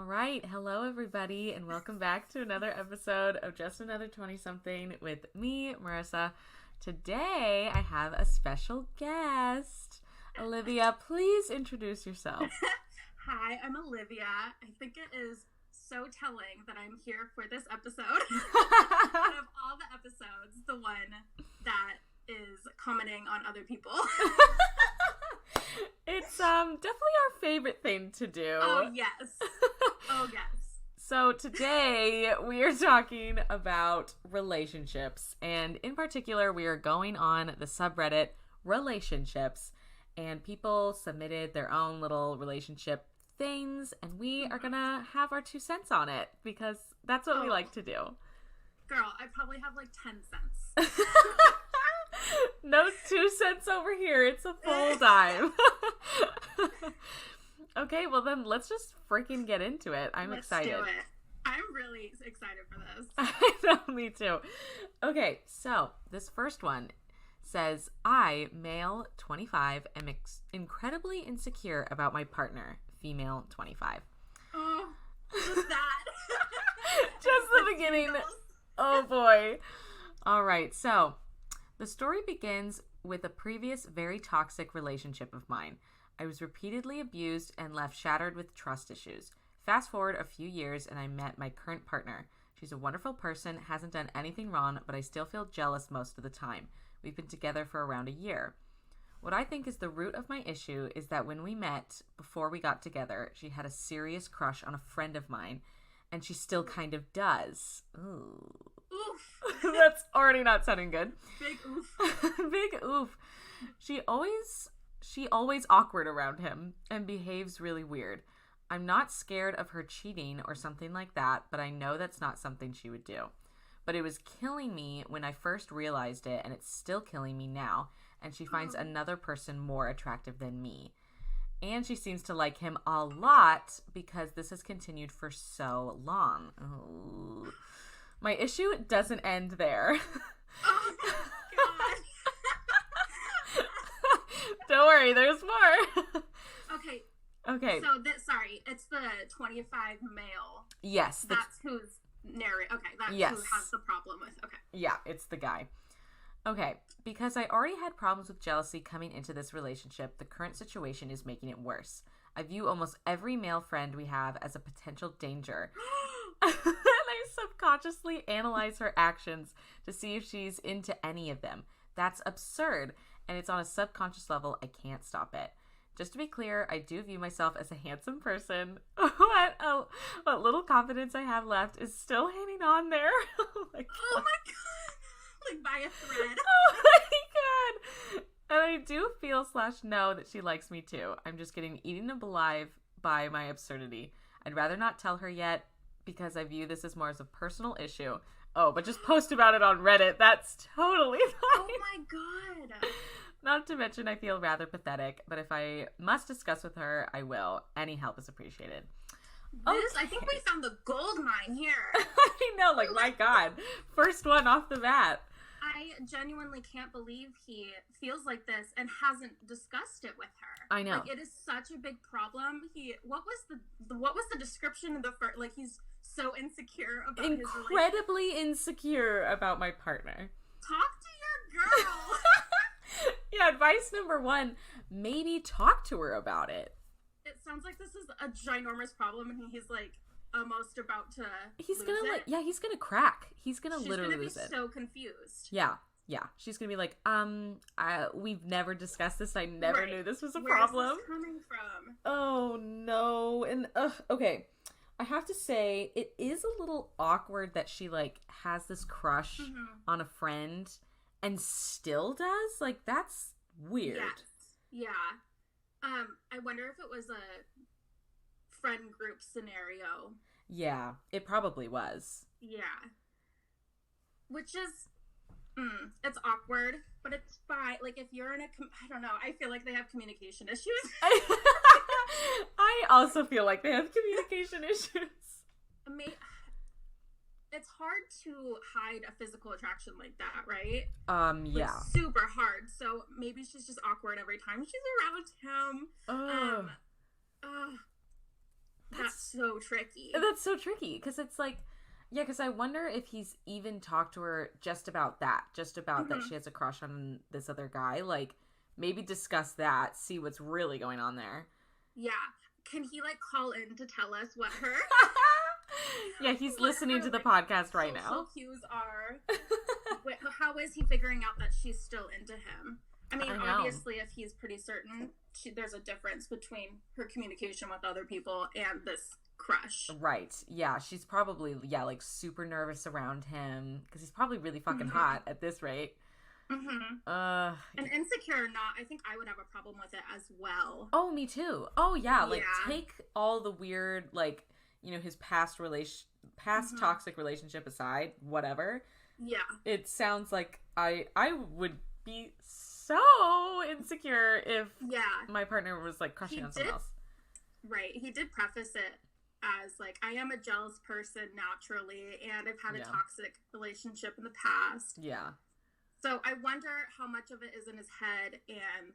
All right. Hello, everybody, and welcome back to another episode of Just Another 20-something with me, Marissa. Today, I have a special guest. Olivia, please introduce yourself. Hi, I'm Olivia. I think it is so telling that I'm here for this episode. Out of all the episodes, the one that is commenting on other people. It's definitely our favorite thing to do. Oh, yes. Oh, yes. So today we are talking about relationships, and in particular we are going on the subreddit relationships, and people submitted their own little relationship things, and we are gonna have our 2 cents on it because that's what we like to do. Girl, I probably have like 10 cents. No 2 cents over here. It's a full dime. Okay, well then let's just freaking get into it. I'm excited. Let's do it. I'm really excited for this. I know, me too. Okay, so this first one says, I, male 25, am incredibly insecure about my partner, female 25. Oh, just that. Just the beginning. Oh boy. All right, so the story begins with a previous very toxic relationship of mine. I was repeatedly abused and left shattered with trust issues. Fast forward a few years and I met my current partner. She's a wonderful person, hasn't done anything wrong, but I still feel jealous most of the time. We've been together for around a year. What I think is the root of my issue is that when we met, before we got together, she had a serious crush on a friend of mine, and she still kind of does. Ooh. Oof. That's already not sounding good. Big oof. Big oof. She always awkward around him and behaves really weird. I'm not scared of her cheating or something like that, but I know that's not something she would do. But it was killing me when I first realized it, and it's still killing me now, and she finds another person more attractive than me. And she seems to like him a lot because this has continued for so long. Ooh. My issue doesn't end there. Oh my god. Don't worry, there's more. Okay. So sorry, it's the 25 male. Yes. That's who's narrating. Okay, that's yes. who has the problem with. Okay. Yeah, it's the guy. Okay, because I already had problems with jealousy coming into this relationship, the current situation is making it worse. I view almost every male friend we have as a potential danger. And I subconsciously analyze her actions to see if she's into any of them. That's absurd, and it's on a subconscious level. I can't stop it. Just to be clear, I do view myself as a handsome person. What little confidence I have left is still hanging on there. Oh my god. Oh my god. Like by a thread. Oh my god. And I do feel / know that she likes me too. I'm just getting eaten alive by my absurdity. I'd rather not tell her yet because I view this as more as a personal issue. Oh, but just post about it on Reddit. That's totally fine. Oh my god. Not to mention I feel rather pathetic, but if I must discuss with her, I will. Any help is appreciated. I think we found the gold mine here. I know, like, my god. First one off the bat. I genuinely can't believe he feels like this and hasn't discussed it with her. I know. Like, it is such a big problem. What was the description of the first, like, he's so insecure about his relationship. Incredibly insecure about my partner. Talk to your girl. Yeah, advice number 1, maybe talk to her about it. It sounds like this is a ginormous problem, and he's like almost about to. He's lose gonna it. he's gonna crack. He's gonna literally lose it. She's gonna be so confused. Yeah. She's gonna be like, we've never discussed this. I never knew this was a Where problem. Where's this coming from? Oh no. And okay. I have to say, it is a little awkward that she like has this crush on a friend and still does. Like, that's weird. Yes. Yeah. I wonder if it was a friend group scenario. Yeah, it probably was. Yeah. Which is, it's awkward, but it's fine. Like, if you're in I don't know, I feel like they have communication issues. I also feel like they have communication issues. It's hard to hide a physical attraction like that, right? Yeah. Like, super hard. So maybe she's just awkward every time she's around him. That's so tricky. That's so tricky, because it's like, yeah, because I wonder if he's even talked to her just about that she has a crush on this other guy. Like, maybe discuss that, see what's really going on there. Yeah. Can he, like, call in to tell us what her... Yeah, he's listening to the podcast right now. Social cues are. How is he figuring out that she's still into him? I mean, obviously, if he's pretty certain, there's a difference between her communication with other people and this crush. Right. Yeah, she's probably, like, super nervous around him, because he's probably really fucking hot at this rate. And insecure or not, I think I would have a problem with it as well. Oh, me too. Oh, yeah. Like, take all the weird, like, you know, his past toxic relationship aside, whatever. Yeah. It sounds like I would be so insecure if my partner was, like, crushing on someone else. Right. He did preface it as, like, I am a jealous person naturally, and I've had a toxic relationship in the past. Yeah. So I wonder how much of it is in his head and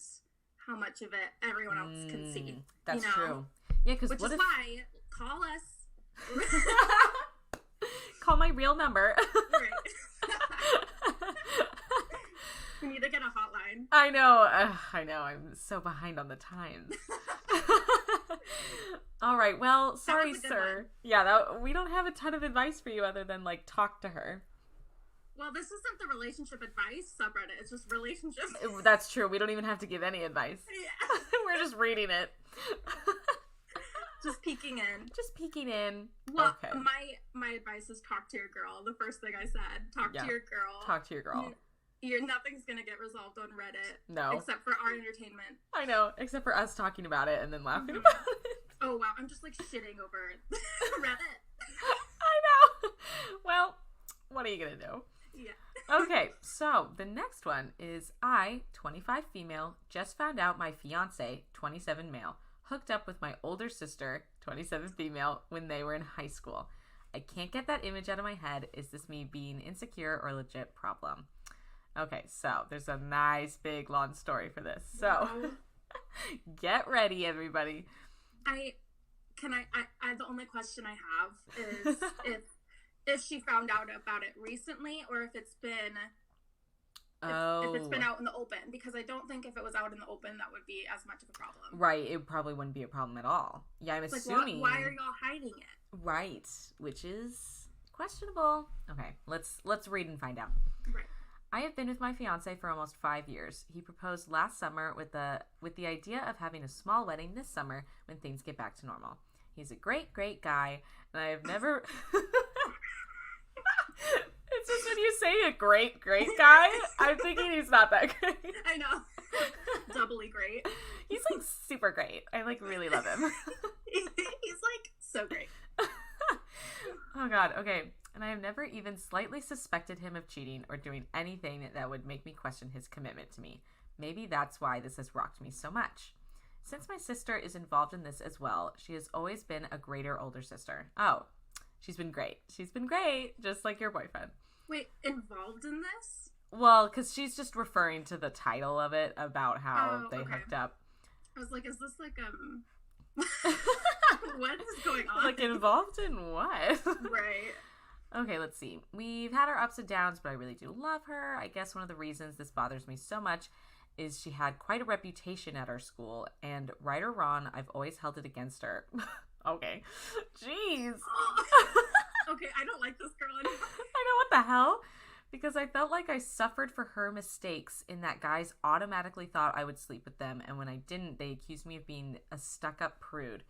how much of it everyone else can see. That's true. Yeah, because which is why, call us. Call my real number. Right. We need to get a hotline. I know. I'm so behind on the times. All right. Well, sorry, sir. One. Yeah, we don't have a ton of advice for you other than, like, talk to her. Well, this isn't the relationship advice subreddit. It's just relationships. That's true. We don't even have to give any advice. Yeah. We're just reading it. Just peeking in. Well, okay. My advice is talk to your girl. The first thing I said. Talk to your girl. Talk to your girl. Nothing's going to get resolved on Reddit. No. Except for our entertainment. I know. Except for us talking about it and then laughing about it. Oh, wow. I'm just, like, shitting over Reddit. I know. Well, what are you going to do? Yeah. Okay, so the next one is I, 25 female, just found out my fiance, 27 male, hooked up with my older sister, 27 female, when they were in high school. I can't get that image out of my head. Is this me being insecure or a legit problem? Okay, so there's a nice big long story for this. So get ready, everybody. The only question I have is if she found out about it recently or if it's been out in the open, because I don't think if it was out in the open that would be as much of a problem. Right, it probably wouldn't be a problem at all. Yeah, I'm assuming. Why are y'all hiding it? Right, which is questionable. Okay, let's read and find out. Right. I have been with my fiance for almost 5 years. He proposed last summer with the idea of having a small wedding this summer when things get back to normal. He's a great, great guy, and I have never... It's just when you say a great, great guy, I'm thinking he's not that great. I know. Doubly great. He's, like, super great. I, like, really love him. He's, like, so great. Oh, God. Okay. And I have never even slightly suspected him of cheating or doing anything that would make me question his commitment to me. Maybe that's why this has rocked me so much. Since my sister is involved in this as well, she has always been a greater older sister. Oh, she's been great. She's been great, just like your boyfriend. Wait, involved in this? Well, because she's just referring to the title of it about how they hooked up. I was like, is this like, what is going on? Like, involved in what? Right. Okay, let's see. We've had our ups and downs, but I really do love her. I guess one of the reasons this bothers me so much is she had quite a reputation at our school, and right or wrong, I've always held it against her. Okay. Jeez. Okay, I don't like this girl anymore. I know, what the hell? Because I felt like I suffered for her mistakes in that guys automatically thought I would sleep with them, and when I didn't, they accused me of being a stuck-up prude.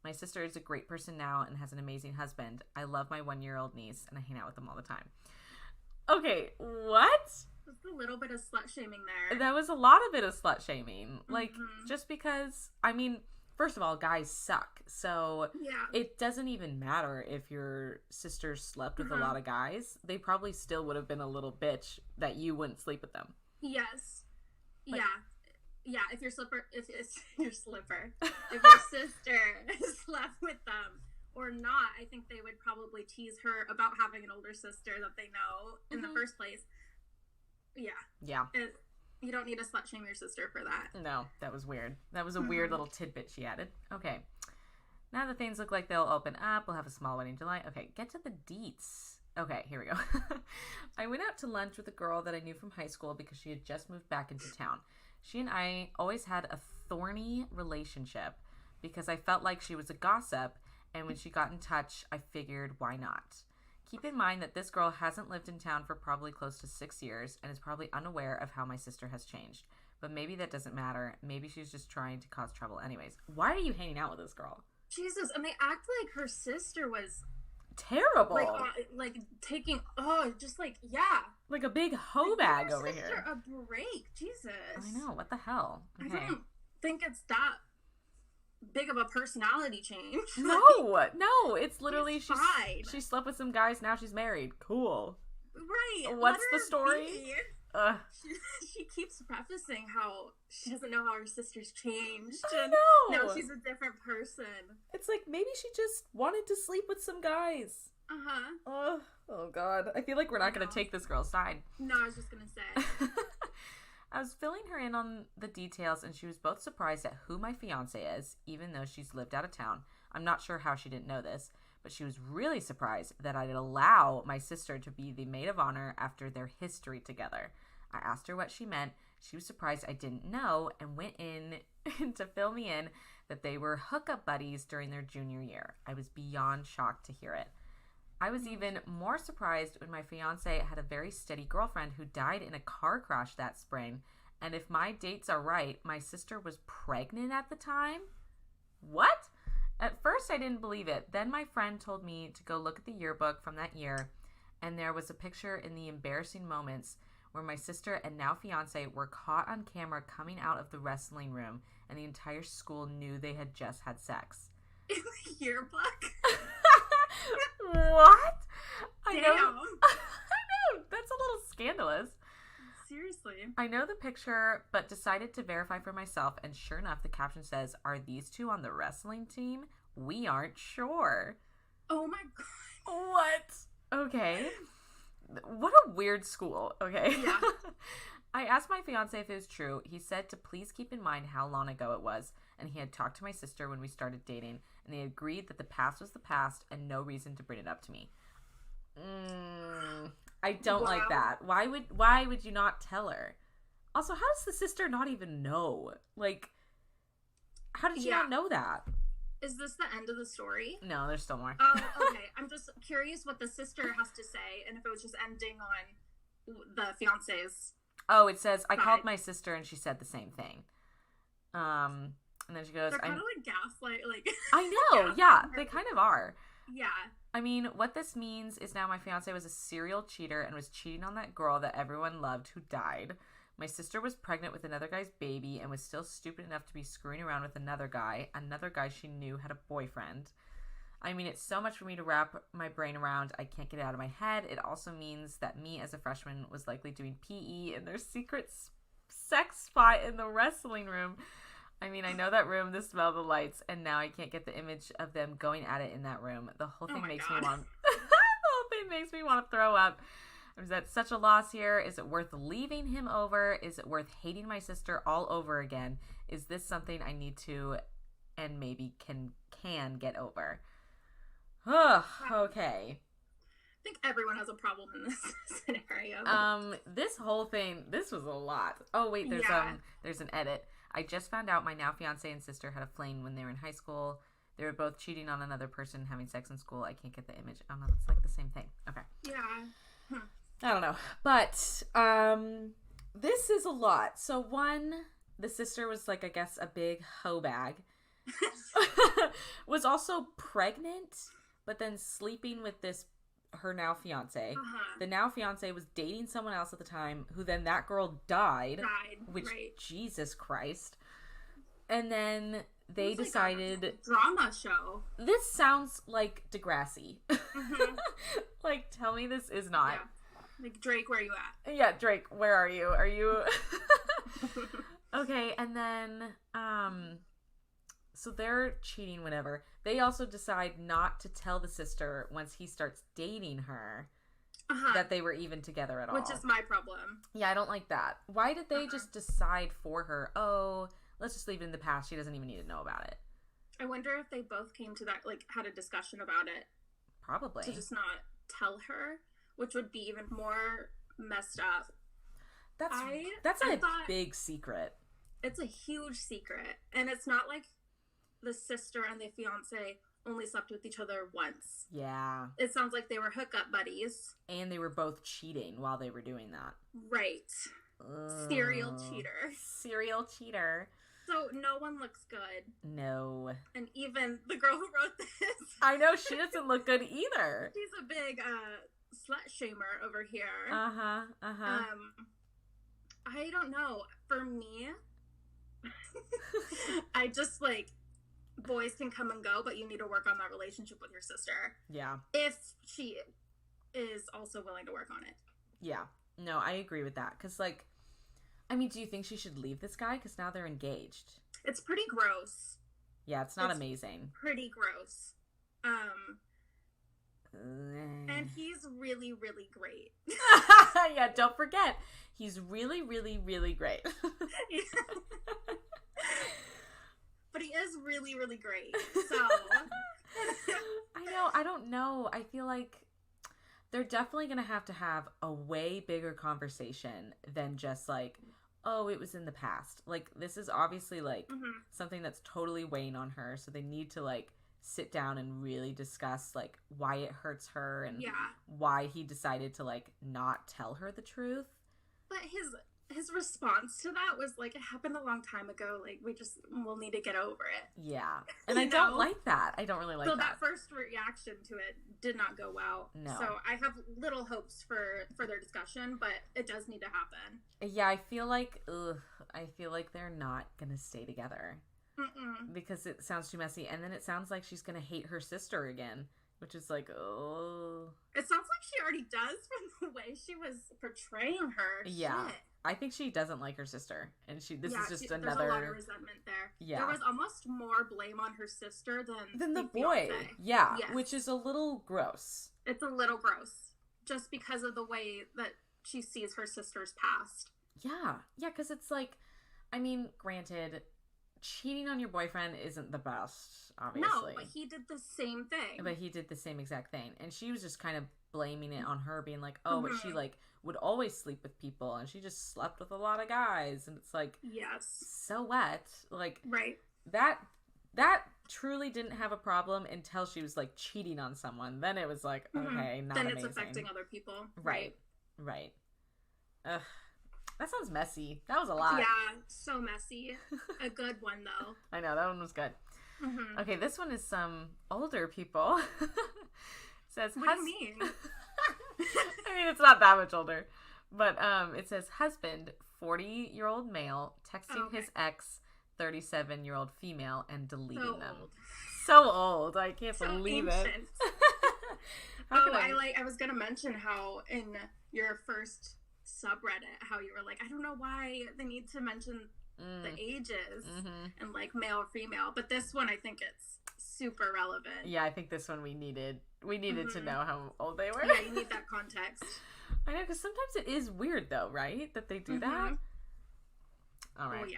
My sister is a great person now and has an amazing husband. I love my 1-year-old niece, and I hang out with them all the time. Okay, what? Just a little bit of slut-shaming there. That was a lot of it of slut-shaming. Like, just because, I mean, first of all, guys suck. So, it doesn't even matter if your sister slept with a lot of guys. They probably still would have been a little bitch that you wouldn't sleep with them. Yes. Like, yeah, if your sister slept with them or not, I think they would probably tease her about having an older sister that they know in the first place. Yeah. You don't need to slut shame your sister for that. No, that was weird. That was a weird little tidbit she added. Okay. Now that things look like they'll open up, we'll have a small wedding in July. Okay, get to the deets. Okay, here we go. I went out to lunch with a girl that I knew from high school because she had just moved back into town. She and I always had a thorny relationship because I felt like she was a gossip, and when she got in touch, I figured, why not? Keep in mind that this girl hasn't lived in town for probably close to 6 years and is probably unaware of how my sister has changed. But maybe that doesn't matter. Maybe she's just trying to cause trouble anyways. Why are you hanging out with this girl? Jesus, and they act like her sister was terrible. Like taking, just like, yeah. Like a big hoe bag over here. Give her a break. Jesus. I know. What the hell? Okay. I don't think it's that big of a personality change. No. It's literally she slept with some guys. Now she's married. Cool. Right. What's the story? She keeps prefacing how she doesn't know how her sister's changed. I know. Now she's a different person. It's like maybe she just wanted to sleep with some guys. Uh-huh. Oh God. I feel like we're not going to take this girl's side. No, I was just going to say. I was filling her in on the details, and she was both surprised at who my fiance is, even though she's lived out of town. I'm not sure how she didn't know this, but she was really surprised that I'd allow my sister to be the maid of honor after their history together. I asked her what she meant. She was surprised I didn't know and went in to fill me in that they were hookup buddies during their junior year. I was beyond shocked to hear it. I was even more surprised when my fiance had a very steady girlfriend who died in a car crash that spring. And if my dates are right, my sister was pregnant at the time? What? At first, I didn't believe it. Then my friend told me to go look at the yearbook from that year, and there was a picture in the embarrassing moments where my sister and now fiance were caught on camera coming out of the wrestling room, and the entire school knew they had just had sex. In the yearbook? What? I Damn. know. I know. That's a little scandalous. Seriously. I know the picture, but decided to verify for myself, and sure enough, the caption says, "Are these two on the wrestling team? We aren't sure." Oh my God. What? Okay. What a weird school. Okay. Yeah. I asked my fiance if it was true. He said to please keep in mind how long ago it was, and he had talked to my sister when we started dating, and they agreed that the past was the past and no reason to bring it up to me. I don't like that. Why would you not tell her? Also, how does the sister not even know? Like, how did she not know that? Is this the end of the story? No, there's still more. Oh, okay. I'm just curious what the sister has to say, and if it was just ending on the fiance's. Oh, it says, I called my sister and she said the same thing. And then she goes, they're kind of like gaslight, like. I know, yeah, they kind of are. Yeah. I mean, what this means is now my fiance was a serial cheater and was cheating on that girl that everyone loved who died. My sister was pregnant with another guy's baby and was still stupid enough to be screwing around with another guy she knew had a boyfriend. I mean, it's so much for me to wrap my brain around. I can't get it out of my head. It also means that me as a freshman was likely doing PE in their secret sex spot in the wrestling room. I mean, I know that room, the smell of the lights, and now I can't get the image of them going at it in that room. The whole thing makes me want to throw up. Is that such a loss here? Is it worth leaving him over? Is it worth hating my sister all over again? Is this something I need to and maybe can get over? Ugh, okay. I think everyone has a problem in this scenario. This whole thing, this was a lot. Oh wait, there's an edit. I just found out my now fiance and sister had a fling when they were in high school. They were both cheating on another person, having sex in school. I can't get the image. Oh no, it's like the same thing. Okay. Yeah. I don't know. But this is a lot. So one, the sister was like, I guess, a big hoe bag. Was also pregnant, but then sleeping with her now fiance. Uh-huh. The now fiance was dating someone else at the time, who then that girl died. Which, right. Jesus Christ. And then they decided... Like a drama show. This sounds like Degrassi. Mm-hmm. Like, tell me this is not. Yeah. Like, Drake, where are you at? Yeah, Drake, where are you? Are you... Okay, and then, so they're cheating whenever. They also decide not to tell the sister once he starts dating her that they were even together at all. Which is my problem. Yeah, I don't like that. Why did they just decide for her, oh, let's just leave it in the past. She doesn't even need to know about it. I wonder if they both came to that, like, had a discussion about it. Probably. To just not tell her, which would be even more messed up. That's a big secret. It's a huge secret. And it's not like the sister and the fiance only slept with each other once. Yeah. It sounds like they were hookup buddies. And they were both cheating while they were doing that. Right. Serial cheater. Serial cheater. So no one looks good. No. And even the girl who wrote this. I know, she doesn't look good either. She's a big slut shamer over here. I don't know. For me, I just, like, boys can come and go, but you need to work on that relationship with your sister. Yeah. If she is also willing to work on it. Yeah. No, I agree with that. Because, like, I mean, do you think she should leave this guy? Because now they're engaged. It's pretty gross. Yeah, it's not amazing. Pretty gross. And he's really, really great. Yeah, don't forget. He's really, really, really great. But he is really, really great. So. I don't know. I feel like they're definitely going to have a way bigger conversation than just like, oh, it was in the past. Like, this is obviously like something that's totally weighing on her. So they need to like sit down and really discuss like why it hurts her and why he decided to like not tell her the truth. But his response to that was like, it happened a long time ago. Like, we'll need to get over it. Yeah. And I don't like that. I don't really like that. So that first reaction to it did not go well. No. So I have little hopes for further discussion, but it does need to happen. Yeah, I feel like they're not going to stay together. Because it sounds too messy. And then it sounds like she's going to hate her sister again. Which is like, oh. It sounds like she already does from the way she was portraying her. Yeah. Shit. I think she doesn't like her sister. And this is just another. There's a lot of resentment there. Yeah. There was almost more blame on her sister than the boy. Fiance. Yeah. Yes. Which is a little gross. It's a little gross. Just because of the way that she sees her sister's past. Yeah. Yeah, because it's like, I mean, granted, cheating on your boyfriend isn't the best, obviously. No, but he did the same thing. But he did the same exact thing. And she was just kind of blaming it on her, being like, oh, but she, like, would always sleep with people, and she just slept with a lot of guys. And it's like, yes. So what? Like, right. That truly didn't have a problem until she was, like, cheating on someone. Then it was like, okay, not amazing. Then it's affecting other people. Right. Ugh. That sounds messy. That was a lot. Yeah, so messy. A good one, though. I know, that one was good. Okay, this one is some older people. It says, what do you mean? I mean, it's not that much older. But it says, husband, 40-year-old male, texting his ex, 37-year-old female, and deleting them. Old. So old. I can't believe ancient. it. I was going to mention how in your first subreddit, how you were like, I don't know why they need to mention the ages and like male or female, but this one I think it's super relevant. Yeah, I think this one we needed to know how old they were. Yeah, you need that context. I know, because sometimes it is weird though, right, that they do that. All right. Oh yeah.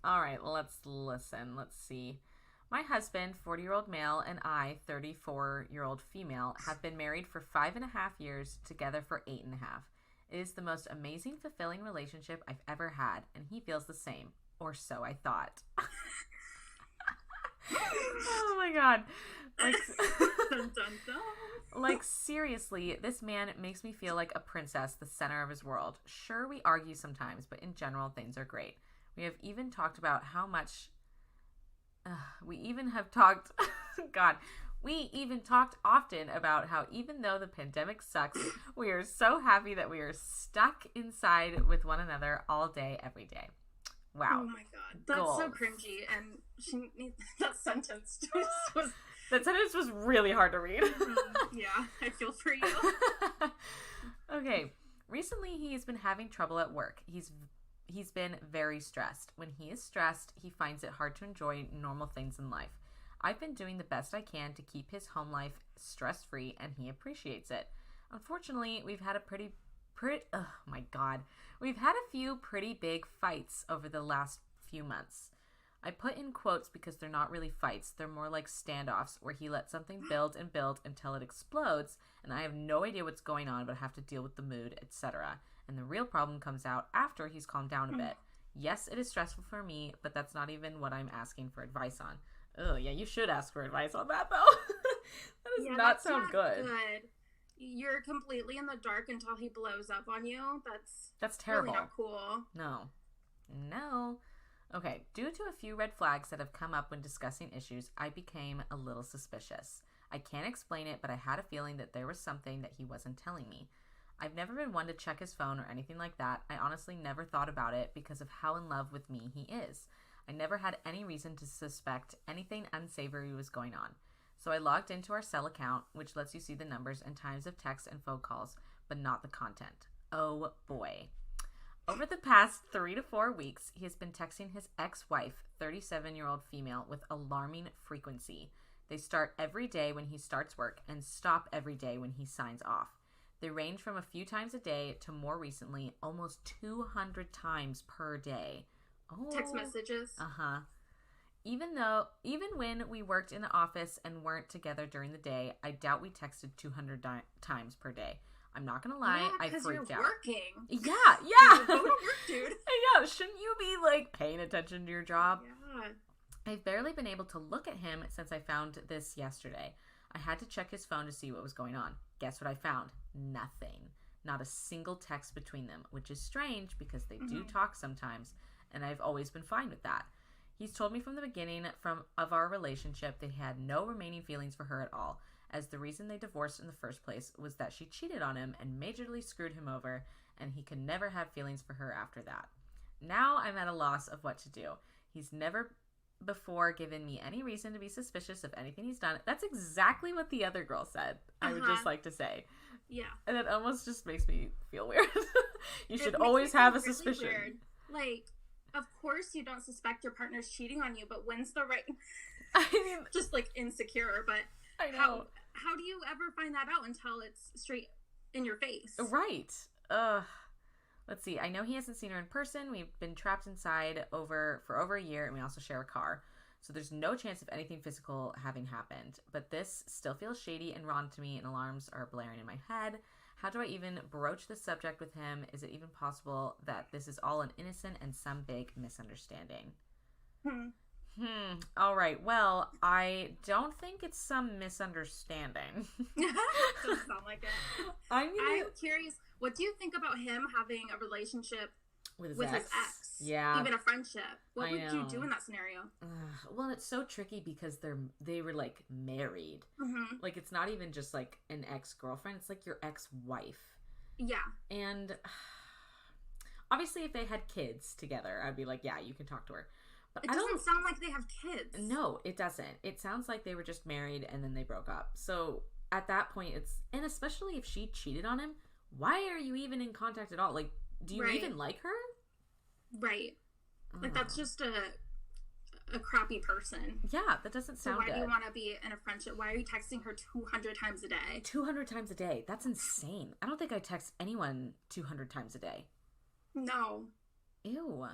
All right, let's listen. Let's see. My husband, 40-year-old male, and I, 34-year-old female, have been married for 5.5 years, together for 8.5. It is the most amazing, fulfilling relationship I've ever had, and he feels the same. Or so I thought. Oh my god. Like, dun, dun, dun. Like, seriously, this man makes me feel like a princess, the center of his world. Sure, we argue sometimes, but in general, things are great. We have even talked about how much... we even talked often about how even though the pandemic sucks, we are so happy that we are stuck inside with one another all day, every day. Wow. Oh my god. That's Goals. So cringy. And that sentence was... That sentence was really hard to read. Yeah, I feel for you. Okay. Recently, he has been having trouble at work. He's been very stressed. When he is stressed, he finds it hard to enjoy normal things in life. I've been doing the best I can to keep his home life stress-free, and he appreciates it. Unfortunately, we've had We've had a few pretty big fights over the last few months. I put in quotes because they're not really fights. They're more like standoffs where he lets something build and build until it explodes, and I have no idea what's going on, but I have to deal with the mood, etc. And the real problem comes out after he's calmed down a bit. Yes, it is stressful for me, but that's not even what I'm asking for advice on. Oh, yeah, you should ask for advice on that, though. That does not sound good. You're completely in the dark until he blows up on you. That's terrible. Really not cool. No. Okay, due to a few red flags that have come up when discussing issues, I became a little suspicious. I can't explain it, but I had a feeling that there was something that he wasn't telling me. I've never been one to check his phone or anything like that. I honestly never thought about it because of how in love with me he is. I never had any reason to suspect anything unsavory was going on. So I logged into our cell account, which lets you see the numbers and times of texts and phone calls, but not the content. Oh boy. Over the past 3 to 4 weeks, he has been texting his ex-wife, 37-year-old female, with alarming frequency. They start every day when he starts work and stop every day when he signs off. They range from a few times a day to more recently, almost 200 times per day. Oh. Text messages. Uh-huh. Even when we worked in the office and weren't together during the day, I doubt we texted 200 times per day. I'm not gonna lie, I freaked out. Working. Yeah. Go to work, dude. Yeah, shouldn't you be like paying attention to your job? Yeah. I've barely been able to look at him since I found this yesterday. I had to check his phone to see what was going on. Guess what I found? Nothing. Not a single text between them, which is strange because they do talk sometimes, and I've always been fine with that. He's told me from the beginning of our relationship that he had no remaining feelings for her at all, as the reason they divorced in the first place was that she cheated on him and majorly screwed him over, and he could never have feelings for her after that. Now I'm at a loss of what to do. He's never before given me any reason to be suspicious of anything he's done. That's exactly what the other girl said, I would just like to say. Yeah. And it almost just makes me feel weird. You should always have a suspicion. Weird. Like, of course you don't suspect your partner's cheating on you, but when's the right... I mean... just, like, insecure, but... I know. How do you ever find that out until it's straight in your face? Right. Let's see. I know he hasn't seen her in person. We've been trapped inside for over a year, and we also share a car. So there's no chance of anything physical having happened. But this still feels shady and wrong to me, and alarms are blaring in my head. How do I even broach this subject with him? Is it even possible that this is all an innocent and some big misunderstanding? All right. Well, I don't think it's some misunderstanding. Doesn't sound like it. I'm curious. What do you think about him having a relationship with his ex? Yeah. Even a friendship. What would you do in that scenario? Well, it's so tricky because they were like married. Like it's not even just like an ex-girlfriend. It's like your ex-wife. Yeah. And obviously if they had kids together, I'd be like, yeah, you can talk to her. But it doesn't sound like they have kids. No, it doesn't. It sounds like they were just married and then they broke up. So at that point, and especially if she cheated on him, why are you even in contact at all? Like, do you even like her? Right. Like, that's just a crappy person. Yeah, that doesn't sound good. So why do you want to be in a friendship? Why are you texting her 200 times a day? 200 times a day. That's insane. I don't think I text anyone 200 times a day. No. Ew.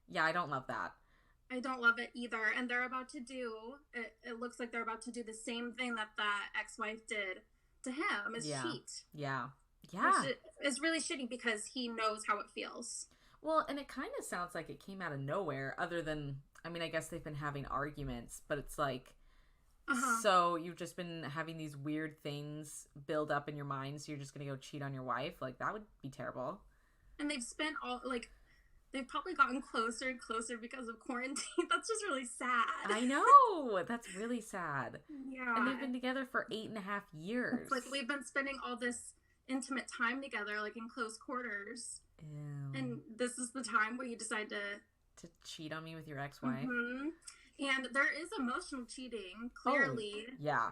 Yeah, I don't love that. I don't love it either. And they're about to do, it looks like they're about to do the same thing that the ex-wife did to him, is cheat. Yeah. Which is really shitty because he knows how it feels. Well, and it kind of sounds like it came out of nowhere, other than, I mean, I guess they've been having arguments, but it's like, so you've just been having these weird things build up in your mind, so you're just going to go cheat on your wife? Like, that would be terrible. And they've spent they've probably gotten closer and closer because of quarantine. That's just really sad. I know. That's really sad. Yeah. And they've been together for 8.5 years. It's like we've been spending all this intimate time together, like in close quarters. Ew. And this is the time where you decide to cheat on me with your ex-wife. And there is emotional cheating, clearly. Oh, yeah.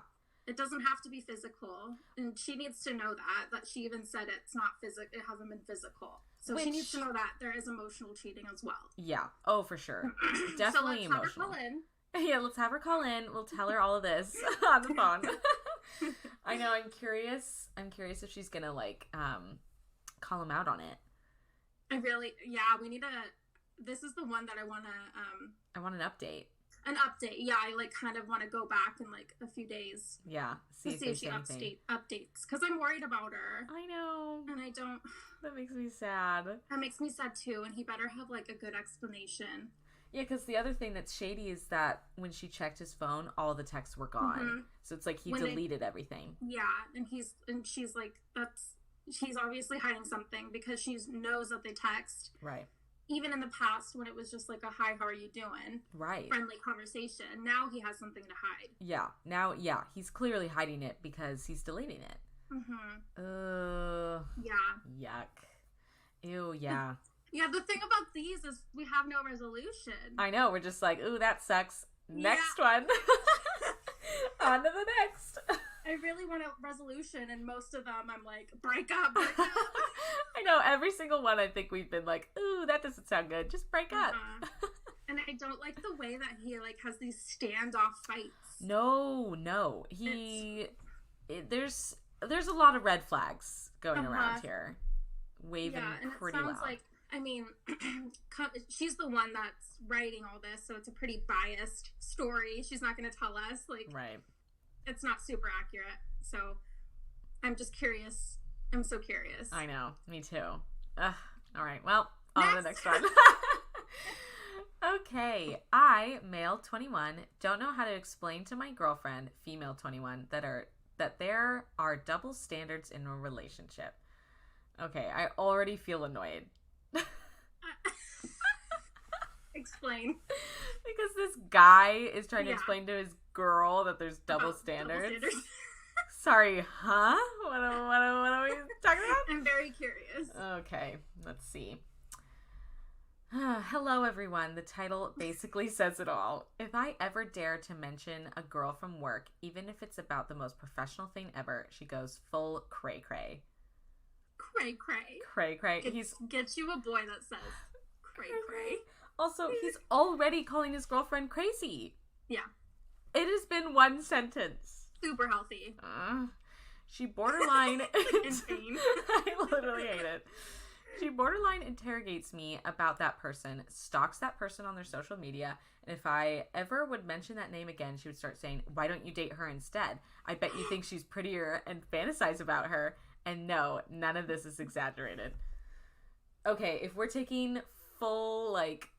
It doesn't have to be physical. And she needs to know that she even said it's not physical, it hasn't been physical. So she needs to know that there is emotional cheating as well. Yeah. Oh, for sure. Definitely so let's emotional. Have her call in. Yeah, let's have her call in. We'll tell her all of this on the phone. I know. I'm curious if she's gonna call him out on it. We need to this is the one that I want to I want an update. An update. Yeah, I like kind of want to go back in like a few days. Yeah, see if she updates, because I'm worried about her. I know. And I don't. That makes me sad. That makes me sad too, and he better have like a good explanation. Yeah, because the other thing that's shady is that when she checked his phone, all the texts were gone. Mm-hmm. So it's like he deleted everything. Yeah, and she's like, she's obviously hiding something because she knows that they text. Right. Even in the past when it was just like a hi, how are you doing? Right. Friendly conversation. Now he has something to hide. Yeah. Now, yeah, he's clearly hiding it because he's deleting it. Mm-hmm. Yeah. Yuck. Ew, yeah. Yeah, the thing about these is we have no resolution. I know. We're just like, ooh, that sucks. Next one. On to the next. I really want a resolution, and most of them I'm like, break up, break up. I know, every single one I think we've been like, ooh, that doesn't sound good. Just break up. And I don't like the way that he like has these standoff fights. No. There's a lot of red flags going around here. Waving pretty loud. Like, I mean, she's the one that's writing all this, so it's a pretty biased story. She's not going to tell us. Like, right. It's not super accurate. So I'm just curious. I'm so curious. I know. Me too. All right. Well, on to the next one. Okay. I, male 21, don't know how to explain to my girlfriend, female 21, that there are double standards in a relationship. Okay. I already feel annoyed. Explain. Because this guy is trying to explain to his girl that there's double standards. Sorry, huh? What are we talking about? I'm very curious. Okay, let's see. Hello, everyone. The title basically says it all. If I ever dare to mention a girl from work, even if it's about the most professional thing ever, she goes full cray-cray. Cray-cray. Cray-cray. Get you a boy that says cray-cray. Also, he's already calling his girlfriend crazy. Yeah. It has been one sentence. Super healthy. She borderline... Insane. I literally hate it. She borderline interrogates me about that person, stalks that person on their social media, and if I ever would mention that name again, she would start saying, why don't you date her instead? I bet you think she's prettier, and fantasize about her. And no, none of this is exaggerated. Okay, if we're taking full, like...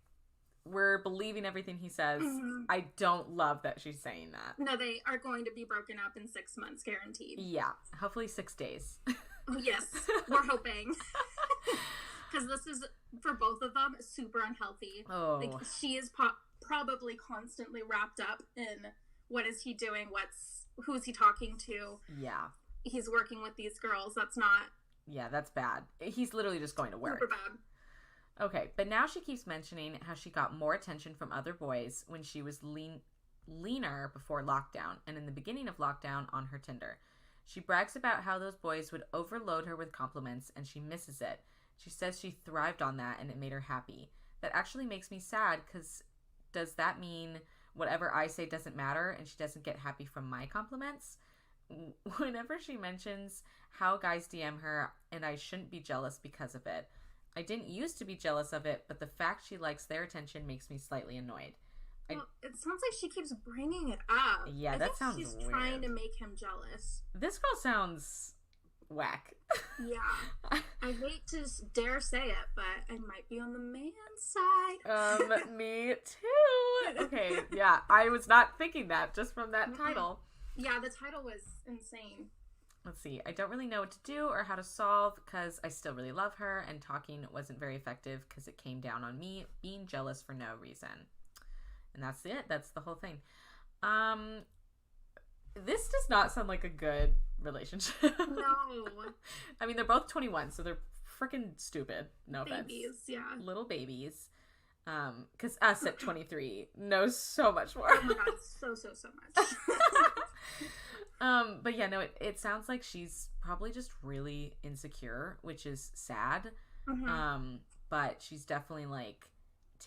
we're believing everything he says. Mm-hmm. I don't love that she's saying that. No, they are going to be broken up in 6 months, guaranteed. Yeah, hopefully 6 days. Yes, we're hoping. Because this is, for both of them, super unhealthy. Oh. Like, she is probably constantly wrapped up in what is he doing, who's he talking to. Yeah. He's working with these girls. That's not... Yeah, that's bad. He's literally just going to work. Super bad. Okay, but now she keeps mentioning how she got more attention from other boys when she was leaner before lockdown and in the beginning of lockdown on her Tinder. She brags about how those boys would overload her with compliments and she misses it. She says she thrived on that and it made her happy. That actually makes me sad because does that mean whatever I say doesn't matter and she doesn't get happy from my compliments? Whenever she mentions how guys DM her and I shouldn't be jealous because of it. I didn't used to be jealous of it, but the fact she likes their attention makes me slightly annoyed. Well, it sounds like she keeps bringing it up. Yeah, that sounds weird. She's trying to make him jealous. This girl sounds whack. Yeah. I hate to dare say it, but I might be on the man's side. Me too. Okay, yeah. I was not thinking that just from that title. Yeah, the title was insane. Let's see. I don't really know what to do or how to solve because I still really love her and talking wasn't very effective because it came down on me being jealous for no reason. And that's it. That's the whole thing. This does not sound like a good relationship. No. I mean, they're both 21, so they're freaking stupid. No offense. Babies, yeah. Little babies. Because us at 23 knows so much more. Oh my god, so much. But yeah, no, it sounds like she's probably just really insecure, which is sad. Mm-hmm. But she's definitely like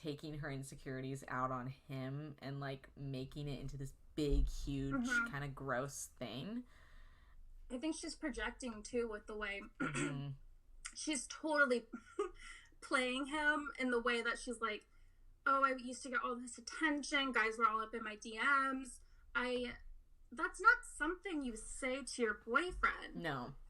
taking her insecurities out on him and like making it into this big, huge, kind of gross thing. I think she's projecting too with the way she's totally playing him in the way that she's like, oh, I used to get all this attention. Guys were all up in my DMs. That's not something you say to your boyfriend.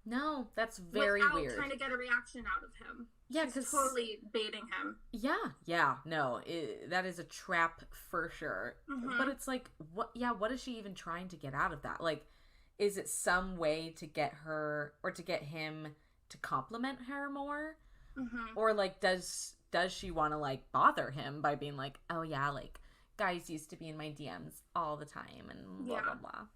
No, that's very without weird. Trying to get a reaction out of him. Yeah, because totally baiting him. Yeah, no, that is a trap for sure. Mm-hmm. But it's like, what is she even trying to get out of that? Like, is it some way to get her or to get him to compliment her more? Mm-hmm. Or like, does she want to like bother him by being like, oh yeah, like guys used to be in my DMs all the time and blah blah blah.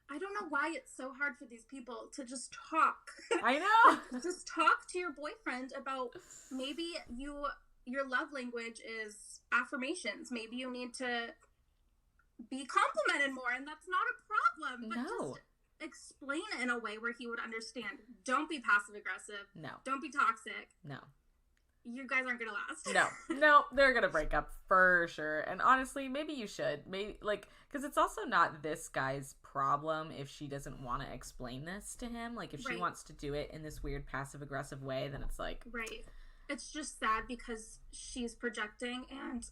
I don't know why it's so hard for these people to just talk. I know. Just talk to your boyfriend about maybe your love language is affirmations. Maybe you need to be complimented more, and that's not a problem. But just explain it in a way where he would understand. Don't be passive aggressive. No. Don't be toxic. No. You guys aren't gonna last. No, they're gonna break up for sure. And honestly, maybe you should. Maybe, like, because it's also not this guy's problem if she doesn't want to explain this to him. Like, if she wants to do it in this weird passive-aggressive way, then it's like... Right. It's just sad because she's projecting and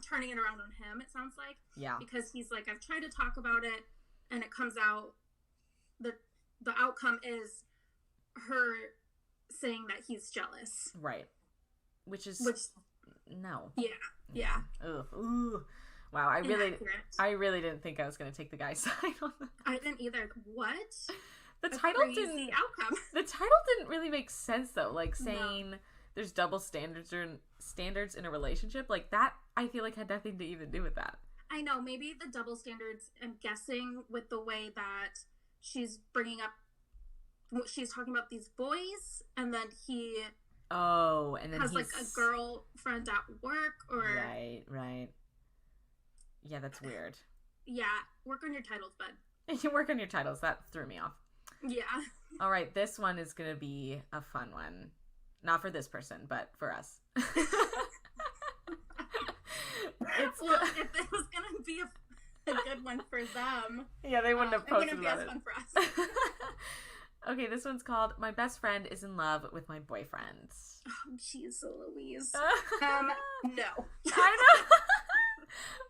turning it around on him, it sounds like. Yeah. Because he's like, I've tried to talk about it, and it comes out... The outcome is her saying that he's jealous. Right. Which no. Yeah. Ugh. Ooh. Wow, I really didn't think I was going to take the guy's side on that. I didn't either. What? The title didn't really make sense though. Like saying there's double standards in a relationship, like that I feel like had nothing to even do with that. I know, maybe the double standards, I'm guessing with the way that she's bringing up, she's talking about these boys, and then he and then has like a girlfriend at work, or right. Yeah, that's weird. Yeah, work on your titles, bud. You work on your titles. That threw me off. Yeah. All right, this one is gonna be a fun one, not for this person, but for us. If it was gonna be a good one for them, yeah, they wouldn't have posted it. Wouldn't be as fun for us. Okay, this one's called "My Best Friend is in Love with My Boyfriend." Oh, jeez, Louise. No. I know.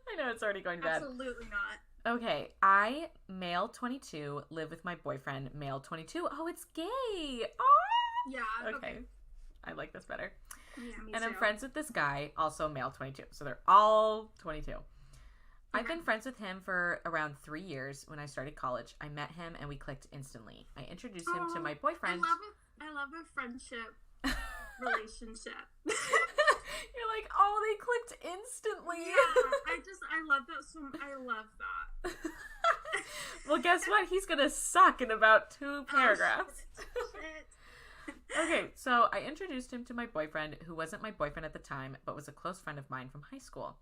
I know it's already going bad. Absolutely not. Okay, I, male 22, live with my boyfriend, male 22. Oh, it's gay. Oh. Yeah. Okay. I like this better. Yeah, me and too. I'm friends with this guy, also male 22. So they're all 22. Okay. I've been friends with him for around 3 years. When I started college, I met him and we clicked instantly. I introduced him to my boyfriend. I love a friendship relationship. You're like, oh, they clicked instantly. Yeah, I love that. I love that. Well, guess what? He's gonna suck in about 2 paragraphs. Okay, so I introduced him to my boyfriend, who wasn't my boyfriend at the time, but was a close friend of mine from high school.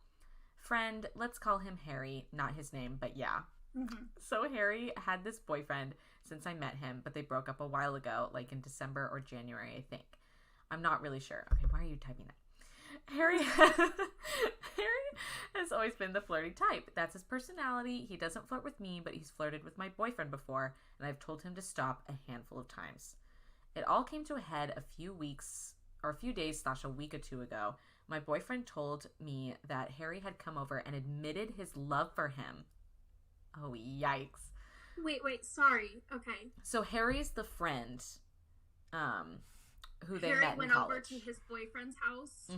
Friend, let's call him Harry. Not his name, but yeah. Mm-hmm. So Harry had this boyfriend since I met him, but they broke up a while ago, like in December or January, I think. I'm not really sure. Okay, why are you typing that? Harry has always been the flirty type. That's his personality. He doesn't flirt with me, but he's flirted with my boyfriend before, and I've told him to stop a handful of times. It all came to a head a few days / a week or two ago. My boyfriend told me that Harry had come over and admitted his love for him. Oh, yikes. Wait, sorry. Okay. So Harry's the friend who they Harry met in college. Went over to his boyfriend's house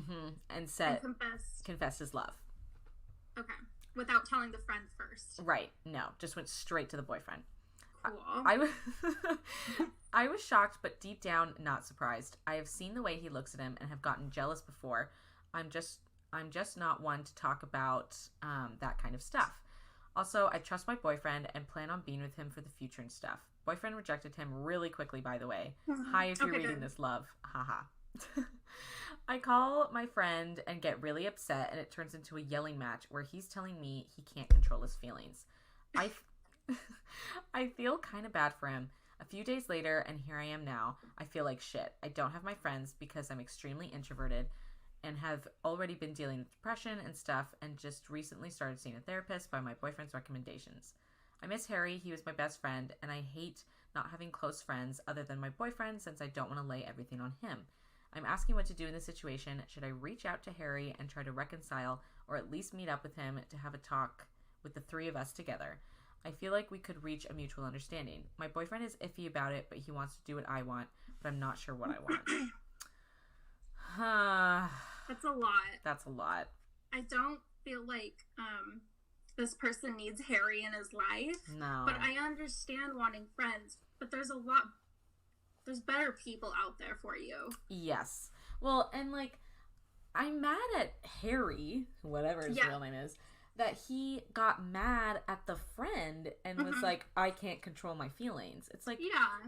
and confessed his love. Okay. Without telling the friend first. Right. No, just went straight to the boyfriend. Cool. I was shocked, but deep down, not surprised. I have seen the way he looks at him and have gotten jealous before. I'm just not one to talk about that kind of stuff. Also, I trust my boyfriend and plan on being with him for the future and stuff. Boyfriend rejected him really quickly, by the way. Hi, if you're reading this, love. Haha. I call my friend and get really upset, and it turns into a yelling match where he's telling me he can't control his feelings. I feel kind of bad for him. A few days later, and here I am now. I feel like shit. I don't have my friends because I'm extremely introverted and have already been dealing with depression and stuff, and just recently started seeing a therapist by my boyfriend's recommendations. I miss Harry. He was my best friend, and I hate not having close friends other than my boyfriend since I don't want to lay everything on him. I'm asking what to do in this situation. Should I reach out to Harry and try to reconcile, or at least meet up with him to have a talk with the three of us together? I feel like we could reach a mutual understanding. My boyfriend is iffy about it, but he wants to do what I want, but I'm not sure what I want. That's a lot. That's a lot. I don't feel like this person needs Harry in his life. No. But I understand wanting friends, but there's better people out there for you. Yes. Well, and like, I'm mad at Harry, whatever his real name is, that he got mad at the friend and was like, I can't control my feelings. It's like,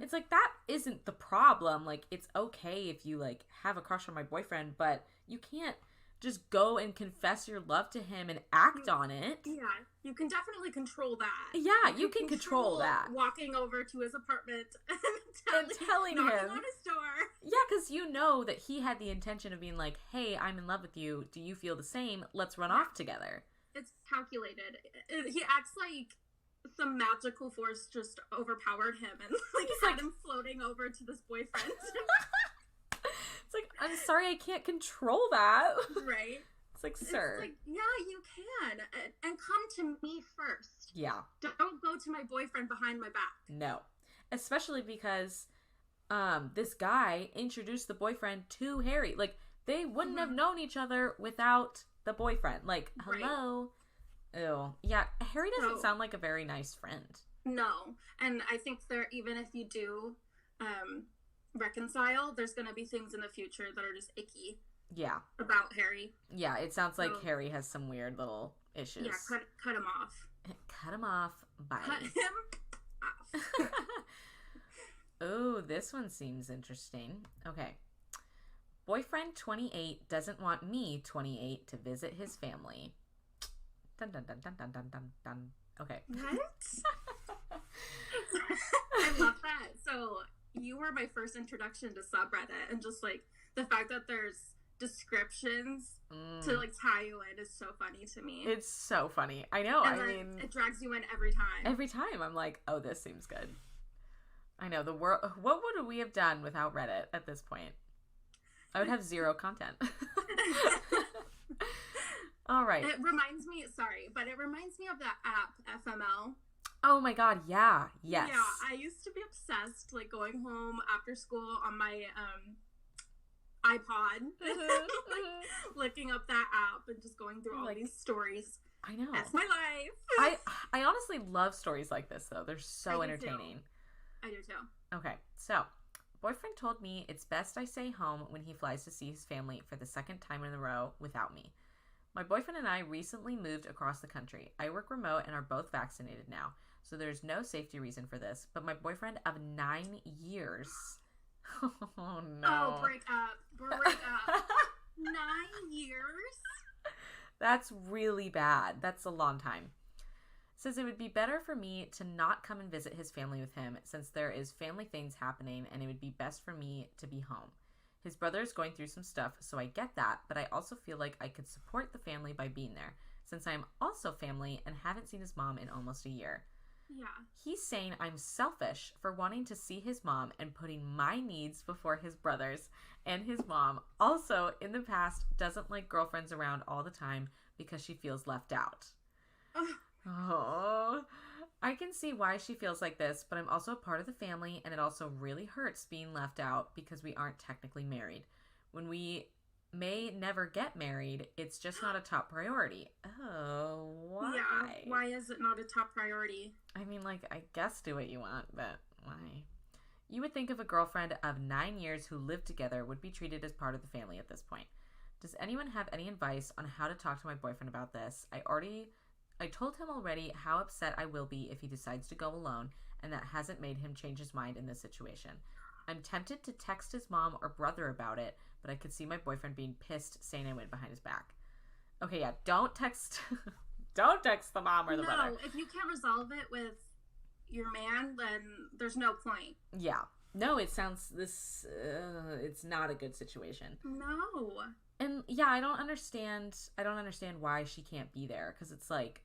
it's like, that isn't the problem. Like, it's okay if you like have a crush on my boyfriend, but you can't just go and confess your love to him and act on it. Yeah, you can definitely control that. Yeah, you can control that. Walking over to his apartment and telling him. Knocking on his door. Yeah, because you know that he had the intention of being like, hey, I'm in love with you. Do you feel the same? Let's run off together. It's calculated. He acts like some magical force just overpowered him and like had him floating over to this boyfriend. It's like, I'm sorry, I can't control that. Right. It's like, sir. It's like, yeah, you can. And come to me first. Yeah. Don't go to my boyfriend behind my back. No. Especially because this guy introduced the boyfriend to Harry. Like, they wouldn't have known each other without the boyfriend. Like, hello. Right. Ew. Yeah, Harry doesn't sound like a very nice friend. No. And I think even if you do reconcile, there's going to be things in the future that are just icky. Yeah. About Harry. Yeah, it sounds like Harry has some weird little issues. Yeah, cut him off. Cut him off. Bye. Cut him off. Oh, this one seems interesting. Okay. Boyfriend 28 doesn't want me 28 to visit his family. Dun dun dun dun dun dun dun dun. Okay. What? I love that. So you were my first introduction to subreddit, and just like the fact that there's descriptions to like tie you in is so funny to me. It's so funny. I know. And I mean, it drags you in every time. Every time I'm like, oh, this seems good. I know the world. What would we have done without Reddit at this point? I would have zero content. All right. It reminds me of that app, FML. Oh my god, yeah. Yes. Yeah, I used to be obsessed, like, going home after school on my iPod, looking up that app and just going through all these stories. I know. That's my life. I honestly love stories like this, though. They're so entertaining. I do, too. Okay, so boyfriend told me it's best I stay home when he flies to see his family for the second time in a row without me. My boyfriend and I recently moved across the country. I work remote and are both vaccinated now, so there's no safety reason for this. But my boyfriend of 9 years... Oh, no. Oh, break up. Break up. 9 years? That's really bad. That's a long time. Says it would be better for me to not come and visit his family with him since there is family things happening and it would be best for me to be home. His brother is going through some stuff, so I get that, but I also feel like I could support the family by being there since I am also family and haven't seen his mom in almost a year. Yeah. He's saying I'm selfish for wanting to see his mom and putting my needs before his brother's, and his mom also in the past doesn't like girlfriends around all the time because she feels left out. Oh, I can see why she feels like this, but I'm also a part of the family, and it also really hurts being left out because we aren't technically married. When we may never get married, it's just not a top priority. Oh, why? Yeah, why is it not a top priority? I mean, like, I guess do what you want, but why? You would think of a girlfriend of 9 years who lived together would be treated as part of the family at this point. Does anyone have any advice on how to talk to my boyfriend about this? I told him already how upset I will be if he decides to go alone, and that hasn't made him change his mind in this situation. I'm tempted to text his mom or brother about it, but I could see my boyfriend being pissed, saying I went behind his back. Okay, yeah, don't text the mom or the brother. No, if you can't resolve it with your man, then there's no point. Yeah. No, it sounds it's not a good situation. No. And yeah, I don't understand why she can't be there, because it's like,